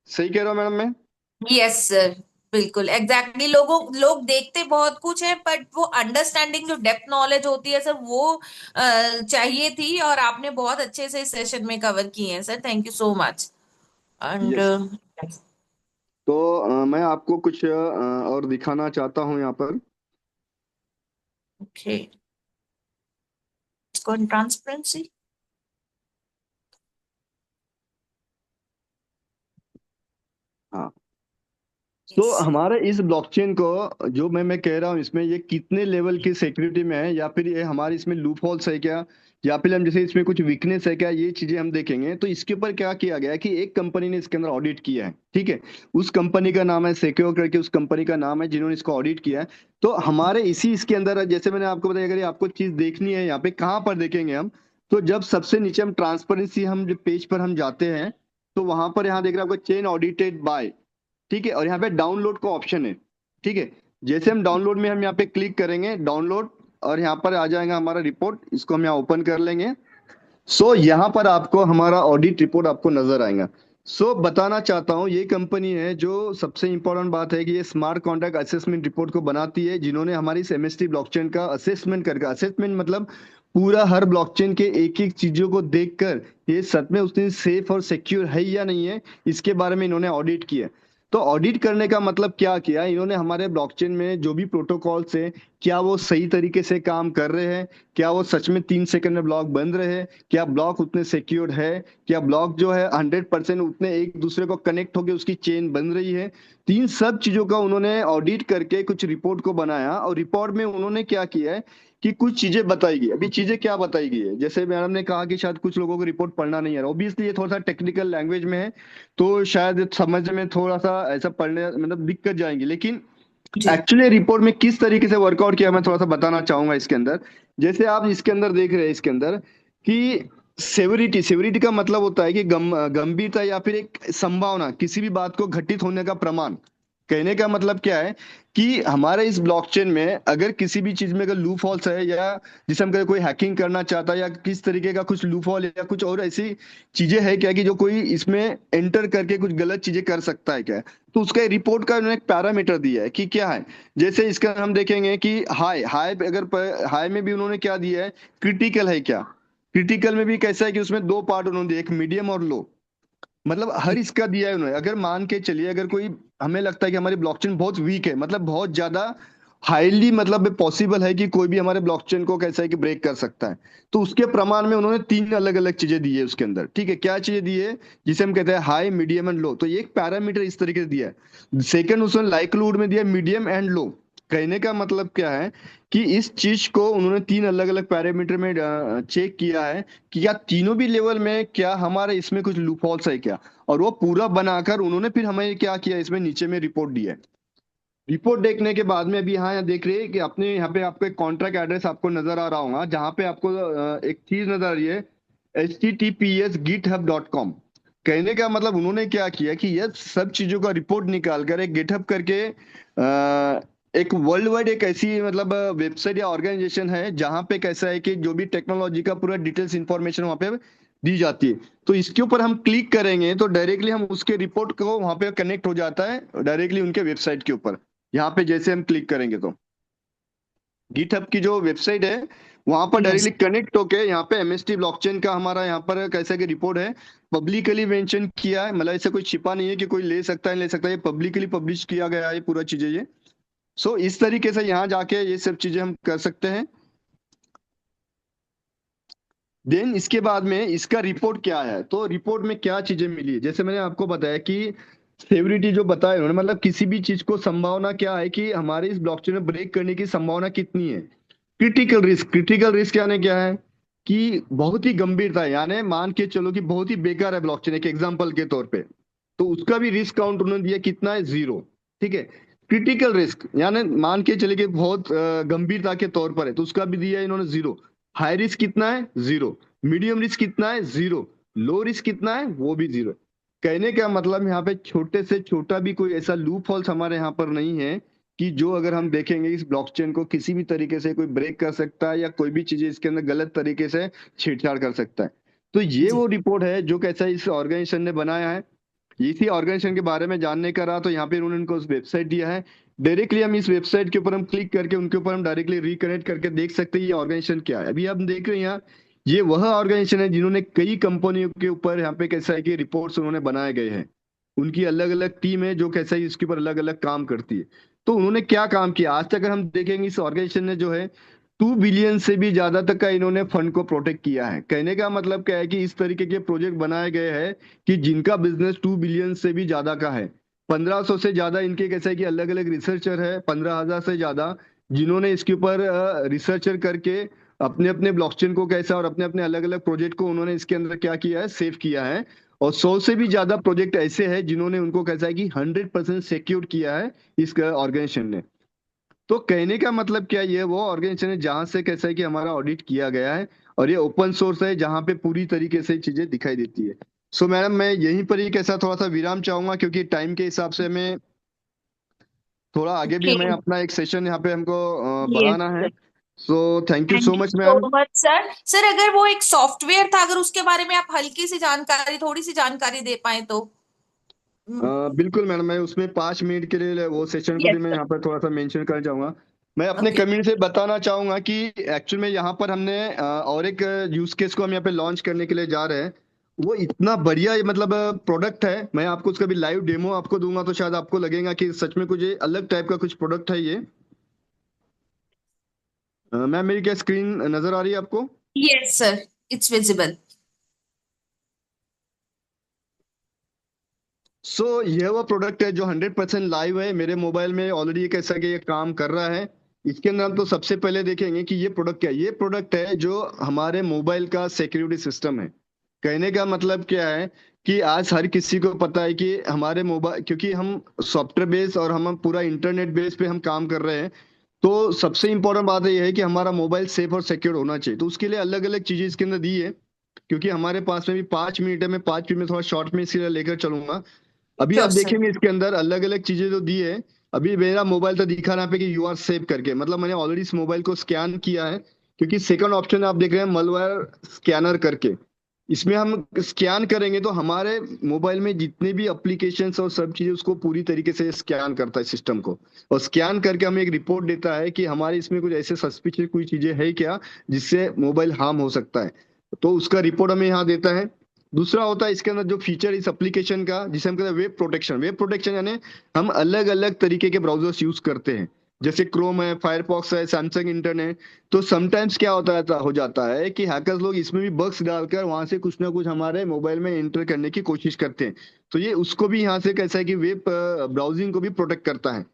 सही कह रहा हूँ मैडम मैं? यस सर, बिल्कुल एग्जैक्टली। लोग देखते बहुत कुछ है, बट वो अंडरस्टैंडिंग, जो डेप्थ नॉलेज होती है सर, वो चाहिए थी, और आपने बहुत अच्छे से इस सेशन में कवर किए हैं sir. Thank you so much. And yes. तो मैं आपको कुछ और दिखाना चाहता हूँ यहाँ पर। ओके, इसको ट्रांसपेरेंसी। हाँ। तो यस। हमारे इस ब्लॉकचेन को, जो मैं कह रहा हूँ, इसमें ये कितने लेवल की सिक्योरिटी में है, या फिर ये हमारे इसमें लूप होल्स है क्या, या फिर हम जैसे इसमें कुछ वीकनेस है क्या, ये चीजें हम देखेंगे। तो इसके ऊपर क्या किया गया है कि एक कंपनी ने इसके अंदर ऑडिट किया है, ठीक है। उस कंपनी का नाम है सिक्योर करके, उस कंपनी का नाम है जिन्होंने इसको ऑडिट किया है। तो हमारे इसी इसके अंदर, जैसे मैंने आपको बताया, अगर ये आपको चीज देखनी है यहाँ पे, कहाँ पर देखेंगे हम? तो जब सबसे नीचे हम ट्रांसपेरेंसी, हम जब पेज पर हम जाते हैं, तो वहां पर यहाँ देख रहे हैं आपको चेन ऑडिटेड बाय, ठीक है। और यहाँ पे डाउनलोड का ऑप्शन है, ठीक है। जैसे हम डाउनलोड में हम यहाँ पे क्लिक करेंगे, डाउनलोड, और यहाँ पर आ जाएगा हमारा रिपोर्ट, इसको हम यहाँ ओपन कर लेंगे। सो यहाँ पर आपको हमारा ऑडिट रिपोर्ट आपको नजर आएगा। सो बताना चाहता हूँ, ये कंपनी है जो, सबसे इंपॉर्टेंट बात है कि ये स्मार्ट कॉन्ट्रैक्ट असेसमेंट रिपोर्ट को बनाती है, जिन्होंने हमारी इस एमएसटी ब्लॉकचेन का असेसमेंट करके, असेसमेंट मतलब पूरा हर ब्लॉकचेन के एक एक चीजों को देखकर ये सच में उतनी सेफ और सिक्योर है या नहीं है, इसके बारे में इन्होंने ऑडिट किया। तो ऑडिट करने का मतलब क्या किया इन्होंने, हमारे ब्लॉकचेन में जो भी प्रोटोकॉल्स हैं, क्या वो सही तरीके से काम कर रहे हैं, क्या वो सच में 3 सेकंड में ब्लॉक बन रहे हैं, क्या ब्लॉक उतने सिक्योर्ड है, क्या ब्लॉक जो है 100% उतने एक दूसरे को कनेक्ट होकर उसकी चेन बन रही है। तीन सब चीजों का उन्होंने ऑडिट करके कुछ रिपोर्ट को बनाया, और रिपोर्ट में उन्होंने क्या किया है कि कुछ चीजें बताई गई। अभी चीजें क्या बताई गई है, जैसे मैडम ने कहा कि शायद कुछ लोगों को रिपोर्ट पढ़ना नहीं आ रहा, ऑब्वियसली ये थोड़ा सा टेक्निकल लैंग्वेज में है, तो शायद समझ में थोड़ा सा ऐसा पढ़ने मतलब दिक्कत जाएंगी, लेकिन जी। एक्चुअली रिपोर्ट में किस तरीके से वर्कआउट किया मैं थोड़ा सा बताना चाहूंगा इसके अंदर। जैसे आप इसके अंदर देख रहे हैं, इसके अंदर कि सेवरिटी, सेवरिटी का मतलब होता है कि गंभीरता या फिर एक संभावना, किसी भी बात को घटित होने का प्रमाण। कहने का मतलब क्या है कि हमारे इस ब्लॉकचेन में अगर किसी भी चीज में अगर लूप हॉल्स है, या जिसे हम कहते हैं कोई हैकिंग करना चाहता है, या किस तरीके का कुछ लूप हॉल या कुछ और ऐसी चीजें है क्या कि जो कोई इसमें एंटर करके कुछ गलत चीजें कर सकता है क्या, तो उसका रिपोर्ट का उन्होंने एक पैरामीटर दिया है कि क्या है। जैसे इसका हम देखेंगे कि हाई, हाई अगर हाई में भी उन्होंने क्या दिया है, क्रिटिकल है क्या। क्रिटिकल में भी कैसा है कि उसमें दो पार्ट उन्होंने दिए, एक मीडियम और लो, मतलब हर इसका दिया है उन्होंने। अगर मान के चलिए, अगर कोई, हमें लगता है कि हमारी ब्लॉकचेन बहुत वीक है, मतलब बहुत ज्यादा हाईली, मतलब पॉसिबल है कि कोई भी हमारे ब्लॉकचेन को कैसा है कि ब्रेक कर सकता है, तो उसके प्रमाण में उन्होंने तीन अलग अलग चीजें दी है उसके अंदर, ठीक है। क्या चीजें दी है, जिसे हम कहते हैं हाई, मीडियम एंड लो, तो ये एक पैरामीटर इस तरीके से दिया है। सेकंड उसने लाइक्लीहुड में दिया मीडियम एंड लो। कहने का मतलब क्या है कि इस चीज को उन्होंने तीन अलग अलग पैरामीटर में चेक किया है कि क्या तीनों भी लेवल में क्या हमारे इसमें कुछ लूप होल्स है क्या, और वो पूरा बनाकर उन्होंने फिर हमें क्या किया, इसमें नीचे में रिपोर्ट दी है। रिपोर्ट देखने के बाद में अभी यहाँ देख रहे हैं कि अपने यहाँ पे आपको एक कॉन्ट्रैक्ट एड्रेस आपको नजर आ रहा होगा, जहाँ पे आपको एक चीज नजर आ रही है, https://github.com। कहने का मतलब उन्होंने क्या किया कि ये सब चीजों का रिपोर्ट निकाल कर एक गिटहब करके एक वर्ल्ड वाइड एक ऐसी मतलब वेबसाइट या ऑर्गेनाइजेशन है, जहाँ पे कैसा है कि जो भी टेक्नोलॉजी का पूरा डिटेल्स इंफॉर्मेशन वहाँ पे दी जाती है। तो इसके ऊपर हम क्लिक करेंगे तो डायरेक्टली हम उसके रिपोर्ट को वहाँ पे कनेक्ट हो जाता है डायरेक्टली उनके वेबसाइट के ऊपर। यहाँ पे जैसे हम क्लिक करेंगे तो गिटहब की जो वेबसाइट है, वहां पर यस। डायरेक्टली कनेक्ट होके यहाँ पे एमएसटी ब्लॉकचेन का हमारा यहाँ पर कैसा कि रिपोर्ट है, पब्लिकली मेंशन किया है, मतलब ऐसा कोई छिपा नहीं है कि कोई ले सकता है नहीं ले सकता है, ये पब्लिकली पब्लिश किया गया है पूरा चीजें ये। सो इस तरीके से यहाँ जाके ये सब चीजें हम कर सकते हैं। देन इसके बाद में इसका रिपोर्ट क्या है, तो रिपोर्ट में क्या चीजें मिली, जैसे मैंने आपको बताया कि सेवरिटी जो बताया उन्होंने, मतलब किसी भी चीज को संभावना क्या है कि हमारे इस ब्लॉकचेन में ब्रेक करने की संभावना कितनी है। क्रिटिकल रिस्क, क्रिटिकल रिस्क यानी क्या है कि बहुत ही गंभीरता है, यानी मान के चलो कि बहुत ही बेकार है ब्लॉकचेन, एक एग्जांपल के तौर पे, तो उसका भी रिस्क काउंट उन्होंने दिया कितना है, 0, ठीक है। क्रिटिकल रिस्क यानी मान के चले कि बहुत गंभीरता के तौर पर है, तो उसका भी दिया है इन्होंने 0। हाई रिस्क कितना है, 0। मीडियम रिस्क कितना है, 0। लो रिस्क कितना है, वो भी 0। कहने का मतलब यहाँ पे छोटे से छोटा भी कोई ऐसा लूप होल्स हमारे यहाँ पर नहीं है कि जो अगर हम देखेंगे इस ब्लॉकचेन को किसी भी तरीके से कोई ब्रेक कर सकता है या कोई भी चीजें इसके अंदर गलत तरीके से छेड़छाड़ कर सकता है। तो ये जी वो रिपोर्ट है जो कैसा इस ऑर्गेनाइजेशन ने बनाया है। इसी ऑर्गेनाइजेशन के बारे में जानने का रहा तो यहाँ पे उन्होंने उनको वेबसाइट दिया है। डायरेक्टली हम इस वेबसाइट के ऊपर हम क्लिक करके उनके ऊपर हम डायरेक्टली रिकनेक्ट करके देख सकते हैं ये ऑर्गेनाइजेशन क्या है। अभी हम देख रहे हैं यहाँ ये वह ऑर्गेनाइजेशन है जिन्होंने कई कंपनियों के ऊपर यहाँ पे कैसा है कि रिपोर्ट्स उन्होंने बनाए गए हैं। उनकी अलग अलग टीम है जो कैसा है इसके ऊपर अलग अलग काम करती है। तो उन्होंने क्या काम किया आज तक अगर हम देखेंगे इस ऑर्गेनाइजेशन ने जो है 2 बिलियन से भी ज्यादा तक का इन्होंने फंड को प्रोटेक्ट किया है। कहने का मतलब क्या है कि इस तरीके के प्रोजेक्ट बनाए गए हैं कि जिनका बिजनेस 2 बिलियन से भी ज्यादा का है। 1500 से ज्यादा इनके कैसा है कि अलग अलग रिसर्चर है, 15,000 से ज्यादा जिन्होंने इसके ऊपर रिसर्चर करके अपने अपने ब्लॉकचेन को कैसा और अपने अपने अलग अलग प्रोजेक्ट को उन्होंने इसके अंदर क्या किया है सेव किया है। और 100 से भी ज्यादा प्रोजेक्ट ऐसे हैं जिन्होंने उनको कैसा है कि 100% सिक्योर किया है इस ऑर्गेनाइजेशन ने। तो कहने का मतलब क्या ये वो ऑर्गेनाइजेशन है जहां से कैसा है कि हमारा ऑडिट किया गया है और ये ओपन सोर्स है जहां पे पूरी तरीके से चीजें दिखाई देती है। सो मैडम मैं यहीं पर ही कैसा थोड़ा सा विराम चाहूंगा क्योंकि टाइम के हिसाब से हमें थोड़ा आगे भी ओके। हमें अपना एक सेशन यहाँ पे हमको बढ़ाना है। Yes. So thank you thank so you much so ma'am. Much sir. Sir अगर वो एक सॉफ्टवेयर था, अगर उसके बारे में आप हल्की सी जानकारी, थोड़ी सी जानकारी दे पाए तो। बिल्कुल मैडम मैं उसमें 5 मिनट के लिए वो सेशन को भी यस मैं सर। यहाँ पर थोड़ा सा मेंशन करना चाहूंगा। मैं अपने ओके। कम्युनिटी से बताना चाहूंगा कि एक्चुअल में यहाँ पर हमने और एक यूज केस को हम यहाँ पे लॉन्च करने के लिए जा रहे हैं। वो इतना बढ़िया मतलब प्रोडक्ट है मैं आपको उसका भी लाइव डेमो आपको दूंगा तो शायद आपको लगेगा कि सच में कुछ ये अलग टाइप का कुछ प्रोडक्ट है ये। मैम मेरी क्या स्क्रीन नजर आ रही है आपको? Yes sir, it's visible. यह वो प्रोडक्ट है जो 100% लाइव है मेरे मोबाइल में ऑलरेडी कैसा कि ये काम कर रहा है। इसके अंदर हम तो सबसे पहले देखेंगे कि ये प्रोडक्ट क्या है। ये प्रोडक्ट है जो हमारे मोबाइल का सिक्योरिटी सिस्टम है। कहने का मतलब क्या है कि आज हर किसी को पता है कि हमारे मोबाइल क्योंकि हम सॉफ्टवेयर बेस और हम पूरा इंटरनेट बेस पे हम काम कर रहे हैं। तो सबसे इंपॉर्टेंट बात है यह है कि हमारा मोबाइल सेफ और सिक्योर होना चाहिए। तो उसके लिए अलग अलग चीजें इसके अंदर दी है। क्योंकि हमारे पास में भी 5 मिनट है मैं 5 मिनट में थोड़ा शॉर्ट में इसके लिए लेकर चलूंगा। अभी आप श्योर सर। देखेंगे इसके अंदर अलग अलग चीजें जो दी है। अभी मेरा मोबाइल तो दिखा रहा पे कि यू आर सेव करके मतलब मैंने ऑलरेडी इस मोबाइल को स्कैन किया है। क्योंकि सेकंड ऑप्शन आप देख रहे हैं मलवेयर स्कैनर करके। इसमें हम स्कैन करेंगे तो हमारे मोबाइल में जितने भी एप्लीकेशंस और सब चीजें उसको पूरी तरीके से स्कैन करता है सिस्टम को। और स्कैन करके हमें एक रिपोर्ट देता है कि हमारे इसमें कुछ ऐसे सस्पिशियस कोई चीजें है क्या जिससे मोबाइल हार्म हो सकता है। तो उसका रिपोर्ट हमें यहाँ देता है। दूसरा होता है इसके अंदर जो फीचर इस एप्लीकेशन का जिसे हम कहते हैं वेब प्रोटेक्शन। वेब प्रोटेक्शन यानी हम अलग अलग तरीके के ब्राउजर्स यूज करते हैं। जैसे क्रोम है, फायरफॉक्स है, सैमसंग इंटरनेट। तो समटाइम्स क्या होता है हो जाता है कि हैकर्स लोग इसमें भी बग्स डालकर वहां से कुछ ना कुछ हमारे मोबाइल में एंटर करने की कोशिश करते हैं। तो ये उसको भी यहाँ से कैसा है कि वेब ब्राउजिंग को भी प्रोटेक्ट करता है।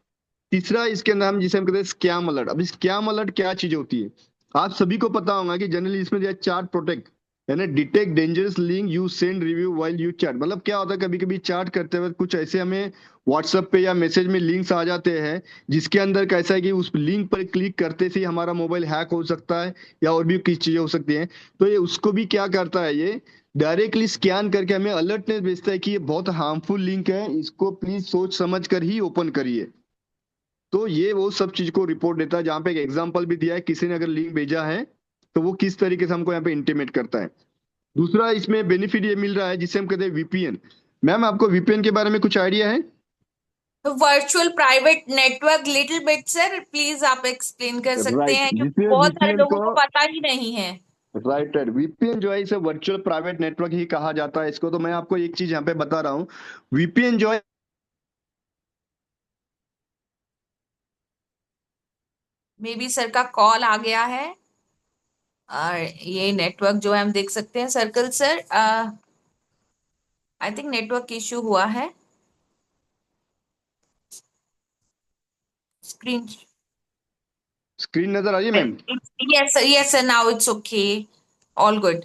तीसरा इसके अंदर हम जिसे हम कहते हैं स्कैम अलर्ट। अब स्कैम अलर्ट क्या चीज होती है आप सभी को पता होगा कि जनरली इसमें दिया चार्ट प्रोटेक्ट यानी detect dangerous link you send review while you chat. मतलब क्या होता है कभी कभी चैट करते वक्त कुछ ऐसे हमें व्हाट्सएप पे या मैसेज में लिंक्स आ जाते हैं जिसके अंदर कैसा है कि उस लिंक पर क्लिक करते से ही हमारा मोबाइल हैक हो सकता है या और भी किस चीजें हो सकती हैं। तो ये उसको भी क्या करता है ये डायरेक्टली स्कैन करके हमें अलर्टनेस भेजता है कि ये बहुत हार्मफुल लिंक है इसको प्लीज सोच समझ कर ही ओपन करिए। तो ये वो सब चीज को रिपोर्ट देता है जहां पे एक एग्जांपल भी दिया है किसी ने अगर लिंक भेजा है तो वो किस तरीके से हमको यहाँ पे इंटीमेट करता है। दूसरा इसमें बेनिफिट ये मिल रहा है जिसे हम कहते हैं वीपीएन। मैम आपको वीपीएन के बारे में कुछ आइडिया है? Virtual private network, little bit sir, please आप एक्सप्लेन कर सकते राइट हैं क्योंकि जिसे बहुत सारे वीपीएन लोगों को को पता ही नहीं है। राइट राइट वीपीएन जो है इसे वर्चुअल प्राइवेट नेटवर्क ही कहा जाता है इसको। तो मैं आपको एक चीज यहाँ पे बता रहा हूँ। वीपीएन जो है मे बी सर का कॉल आ गया है। और ये नेटवर्क जो है हम देख सकते हैं circle sir, I think network issue हुआ है। स्क्रीन। स्क्रीन नजर आ रही है ma'am? Yes sir, yes sir, now it's okay. All good.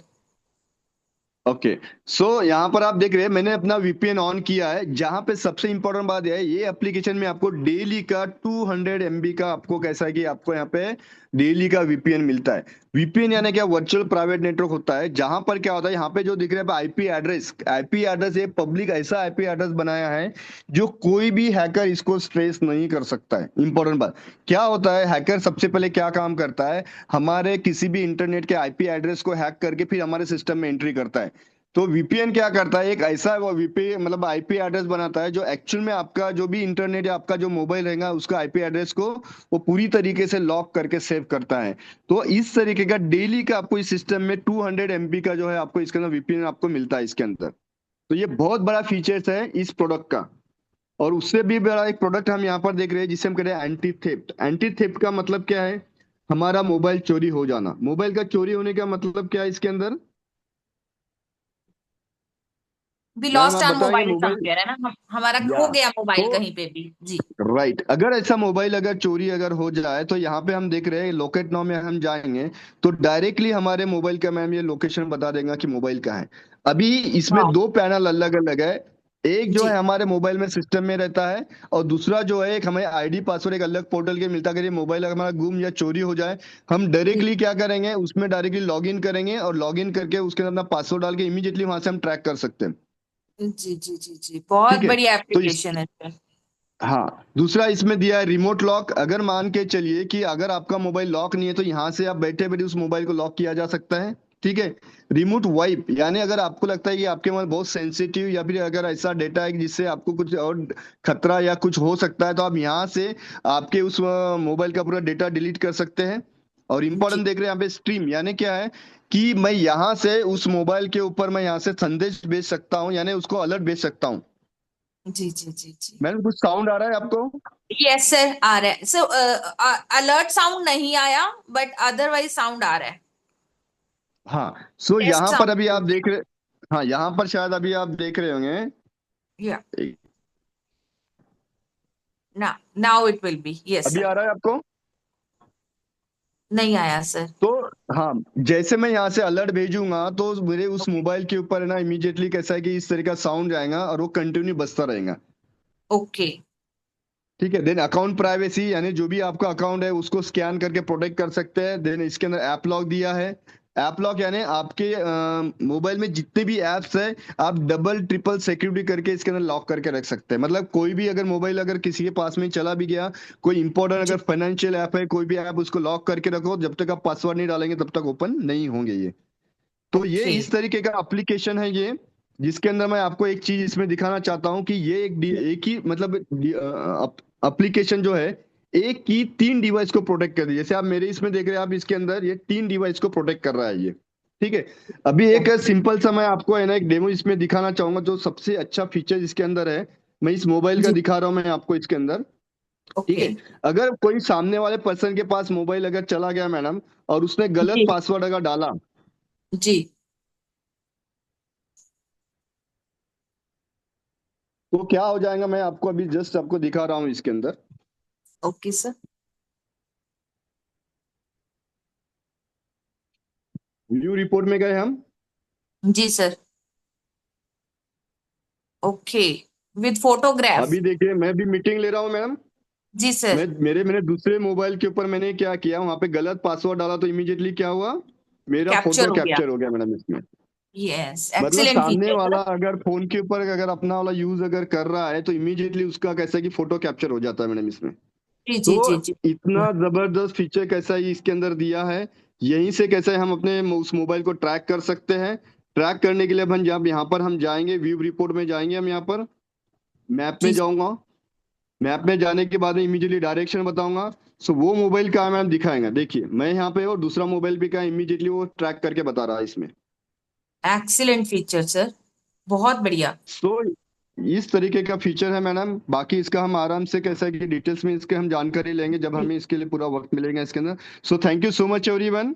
Okay. यहाँ पर आप देख रहे हैं मैंने अपना वीपीएन ऑन किया है। जहां पे सबसे इंपॉर्टेंट बात यह है, ये एप्लीकेशन में आपको डेली का 200 MB का आपको कैसा है कि आपको यहाँ पे डेली का वीपीएन मिलता है। वीपीएन यानी क्या, वर्चुअल प्राइवेट नेटवर्क होता है। जहां पर क्या होता है, यहाँ पे जो दिख रहा है आईपी एड्रेस ये पब्लिक ऐसा आईपी एड्रेस बनाया है जो कोई भी हैकर इसको ट्रेस नहीं कर सकता है। इंपॉर्टेंट बात क्या होता है, हैकर सबसे पहले क्या काम करता है, हमारे किसी भी इंटरनेट के आईपी एड्रेस को हैक करके फिर हमारे सिस्टम में एंट्री करता है। तो वीपीएन क्या करता है, एक ऐसा वो वीपी मतलब आईपी एड्रेस बनाता है जो एक्चुअल में आपका जो भी इंटरनेट या आपका जो मोबाइल रहेगा उसका आईपी एड्रेस को वो पूरी तरीके से लॉक करके सेव करता है। तो इस तरीके का डेली का आपको इस सिस्टम में 200 MB का जो है आपको इसके अंदर वीपीएन आपको मिलता है इसके अंदर। तो ये बहुत बड़ा फीचर्स है इस प्रोडक्ट का। और उससे भी बड़ा एक प्रोडक्ट हम यहाँ पर देख रहे हैं जिसे हम कह रहे हैं एंटी थेफ्ट। एंटी थेफ्ट का मतलब क्या है, हमारा मोबाइल चोरी हो जाना। मोबाइल का चोरी होने का मतलब क्या है इसके अंदर, भी मैडम लॉस्ट आप ऑन बताएंगे मोबाइल मोबाइल। समवेयर है ना, हमारा या खो गया मोबाइल तो कहीं पे भी जी। राइट, अगर ऐसा मोबाइल अगर चोरी अगर हो जाए तो यहाँ पे हम देख रहे हैं लोकेट नाउ में हम जाएंगे तो डायरेक्टली हमारे मोबाइल का मैम ये लोकेशन बता देगा कि मोबाइल कहाँ है। अभी इसमें वाह। दो पैनल अलग अलग है। एक जो है जी हमारे मोबाइल में सिस्टम में रहता है, और दूसरा जो है एक हमें आईडी पासवर्ड एक अलग पोर्टल के मिलता है। अगर ये मोबाइल अगर हमारा गुम या चोरी हो जाए, हम जी डायरेक्टली क्या करेंगे, उसमें डायरेक्टली लॉग इन करेंगे और लॉग इन करके उसके अंदर अपना पासवर्ड डाल के इमीडिएटली वहां से हम ट्रैक कर सकते हैं। जी जी जी जी, बहुत ठीक है। बढ़िया तो इस एप्लीकेशन है सर। हाँ, दूसरा इसमें दिया है रिमोट लॉक। अगर मान के चलिए कि अगर आपका मोबाइल लॉक नहीं है तो यहाँ से आप बैठे बैठे उस मोबाइल को लॉक किया जा सकता है। ठीक है। रिमोट वाइप यानी अगर आपको लगता है कि आपके मोबाइल बहुत सेंसिटिव या फिर अगर ऐसा डेटा है कि जिससे आपको कुछ और खतरा या कुछ हो सकता है तो आप यहाँ से आपके उस मोबाइल का पूरा डेटा डिलीट कर सकते हैं। और जी इंपॉर्टेंट देख रहे हैं यहाँ पे स्ट्रीम यानी क्या है कि मैं यहाँ से उस मोबाइल के ऊपर मैं यहाँ से संदेश भेज सकता हूँ, यानी उसको अलर्ट भेज सकता हूँ। जी जी जी जी। मैडम कुछ साउंड आ रहा है आपको? यस सर, आ रहा है सर। अलर्ट साउंड नहीं आया, बट अदरवाइज साउंड आ रहा है। हाँ, सो टेस्ट यहाँ पर साउंड अभी हो आप गया। देख रहे, हाँ यहाँ पर शायद अभी आप देख रहे होंगे। या ना, now it will be, yes अभी सर। आ रहा है आपको? नहीं आया सर। तो हाँ, जैसे मैं यहाँ से अलर्ट भेजूंगा तो मेरे उस ओके मोबाइल के ऊपर है ना इमीडिएटली कैसा है कि इस तरह का साउंड जाएगा और वो कंटिन्यू बजता रहेगा। ओके। ठीक है। देन अकाउंट प्राइवेसी यानी जो भी आपका अकाउंट है उसको स्कैन करके प्रोटेक्ट कर सकते हैं। देन इसके अंदर ऐप लॉक दिया है। ऐप लॉक यानी आपके मोबाइल में जितने भी ऐप्स है आप डबल ट्रिपल सिक्योरिटी करके इसके अंदर लॉक करके रख सकते हैं। मतलब कोई भी अगर मोबाइल अगर किसी के पास में चला भी गया, कोई इंपॉर्टेंट जी अगर फाइनेंशियल ऐप है कोई भी ऐप, उसको लॉक करके रखो, जब तक आप पासवर्ड नहीं डालेंगे तब तक ओपन नहीं होंगे ये। तो ये ओके। इस तरीके का एप्लीकेशन है ये, जिसके अंदर मैं आपको एक चीज इसमें दिखाना चाहता हूँ कि ये एक ही मतलब एप्लीकेशन जो है एक ही 3 डिवाइस को प्रोटेक्ट कर रही है। जैसे आप मेरे इसमें देख रहे हैं, आप इसके अंदर ये 3 डिवाइस को प्रोटेक्ट कर रहा है ये। ठीक है। अभी एक सिंपल सा मैं आपको है ना एक डेमो इसमें दिखाना चाहूंगा जो सबसे अच्छा फीचर इसके अंदर है। मैं इस मोबाइल का जी दिखा रहा हूँ मैं आपको इसके अंदर। ठीक ओके। है। अगर कोई सामने वाले पर्सन के पास मोबाइल अगर चला गया मैडम और उसने गलत जी पासवर्ड अगर डाला, जी। तो क्या हो जाएगा, मैं आपको अभी जस्ट आपको दिखा रहा हूँ इसके अंदर। Okay sir. व्यू रिपोर्ट में गए हम। जी सर। Okay, with photograph. अभी देखिए मैं भी मीटिंग ले रहा हूँ मैडम। जी सर। मैंने दूसरे मोबाइल के ऊपर मैंने क्या किया, वहां पे गलत पासवर्ड डाला तो इमीडिएटली क्या हुआ, मेरा कैप्चर फोटो हो गया। कैप्चर हो गया मैडम इसमें। यस, मतलब एक्सीलेंट सामने फीचर वाला सर। अगर फोन के ऊपर अगर अपना वाला यूज अगर कर रहा है तो इमीडिएटली उसका कैसा है कि फोटो कैप्चर हो जाता है मैडम इसमें। जी तो जी जी जी। इतना जबरदस्त फीचर कैसा ही इसके अंदर दिया है। यहीं से कैसे हम अपने उस मोबाइल को ट्रैक कर सकते हैं। ट्रैक करने के लिए हम जब यहाँ पर हम जाएंगे व्यू रिपोर्ट में जाएंगे, हम यहाँ पर मैप में जी जाऊंगा। मैप में जाने के बाद में इमीडिएटली डायरेक्शन बताऊंगा। सो वो मोबाइल कहाँ है मैम दिखाएंगा, देखिए मैं यहाँ पे और दूसरा मोबाइल भी कहाँ है, इमीडिएटली वो ट्रैक करके बता रहा है इसमें। एक्सीलेंट फीचर सर, बहुत बढ़िया। सो इस तरीके का फीचर है मैडम। बाकी इसका हम आराम से कैसा है कि डिटेल्स में इसके हम जानकारी लेंगे जब हमें इसके लिए पूरा वक्त मिलेगा इसके अंदर। So thank you so much everyone.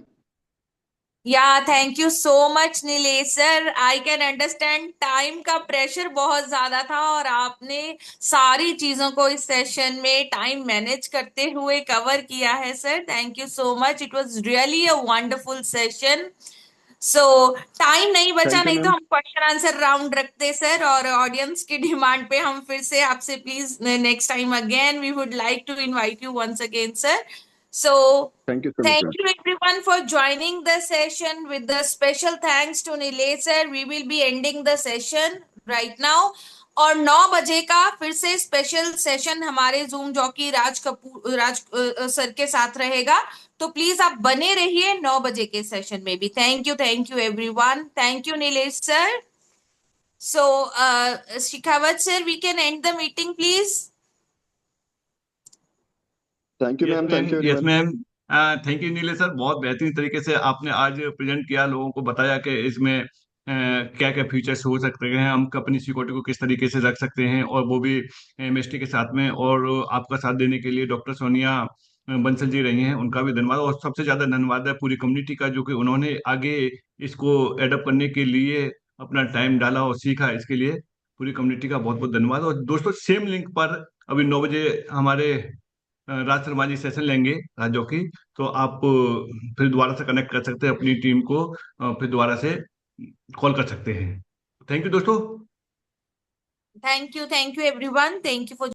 या thank you so much Nilesh sir. I can understand time का प्रेशर बहुत ज्यादा था और आपने सारी चीजों को इस सेशन में टाइम मैनेज करते हुए कवर किया है sir. Thank you so much, it was really a wonderful session. So time नहीं बचा, थैंक यू नहीं तो मैम। हम क्वेश्चन आंसर राउंड रखते सर, और ऑडियंस की डिमांड पे हम फिर से आपसे please next time again we would like to invite you once again sir. So thank you so much thank ma'am. you everyone for joining the session. With the special thanks to Nilesh sir, we will be ending the session right now. और 9 बजे का फिर से special session हमारे zoom jockey राज sir के साथ रहेगा. तो प्लीज आप बने रहिए 9 बजे के सेशन में भी. Thank you everyone. Thank you Nilesh sir. So Shekhawat sir, we can end the meeting please. Thank you yes ma'am. Ma'am, thank you yes everyone. Ma'am. Thank you Neele sir, बहुत बेहतरीन तरीके से आपने आज प्रेजेंट किया, लोगों को बताया कि इसमें क्या क्या फीचर्स हो सकते हैं, हम अपनी सिक्योरिटी को किस तरीके से रख सकते हैं, और वो भी एमएसटी के साथ में। और आपका साथ देने के लिए डॉक्टर सोनिया बंसल जी रही हैं, उनका भी धन्यवाद। और सबसे ज्यादा धन्यवाद है पूरी कम्युनिटी का, जो कि उन्होंने आगे इसको एडप्ट करने के लिए अपना टाइम डाला और सीखा। इसके लिए पूरी कम्युनिटी का बहुत बहुत धन्यवाद। और दोस्तों, सेम लिंक पर अभी 9 बजे हमारे राज शर्मा जी सेशन लेंगे, राजो की। तो आप फिर दोबारा से कनेक्ट कर सकते हैं अपनी टीम को, फिर दोबारा से कॉल कर सकते हैं। थैंक यू दोस्तों। Thank you everyone. Thank you for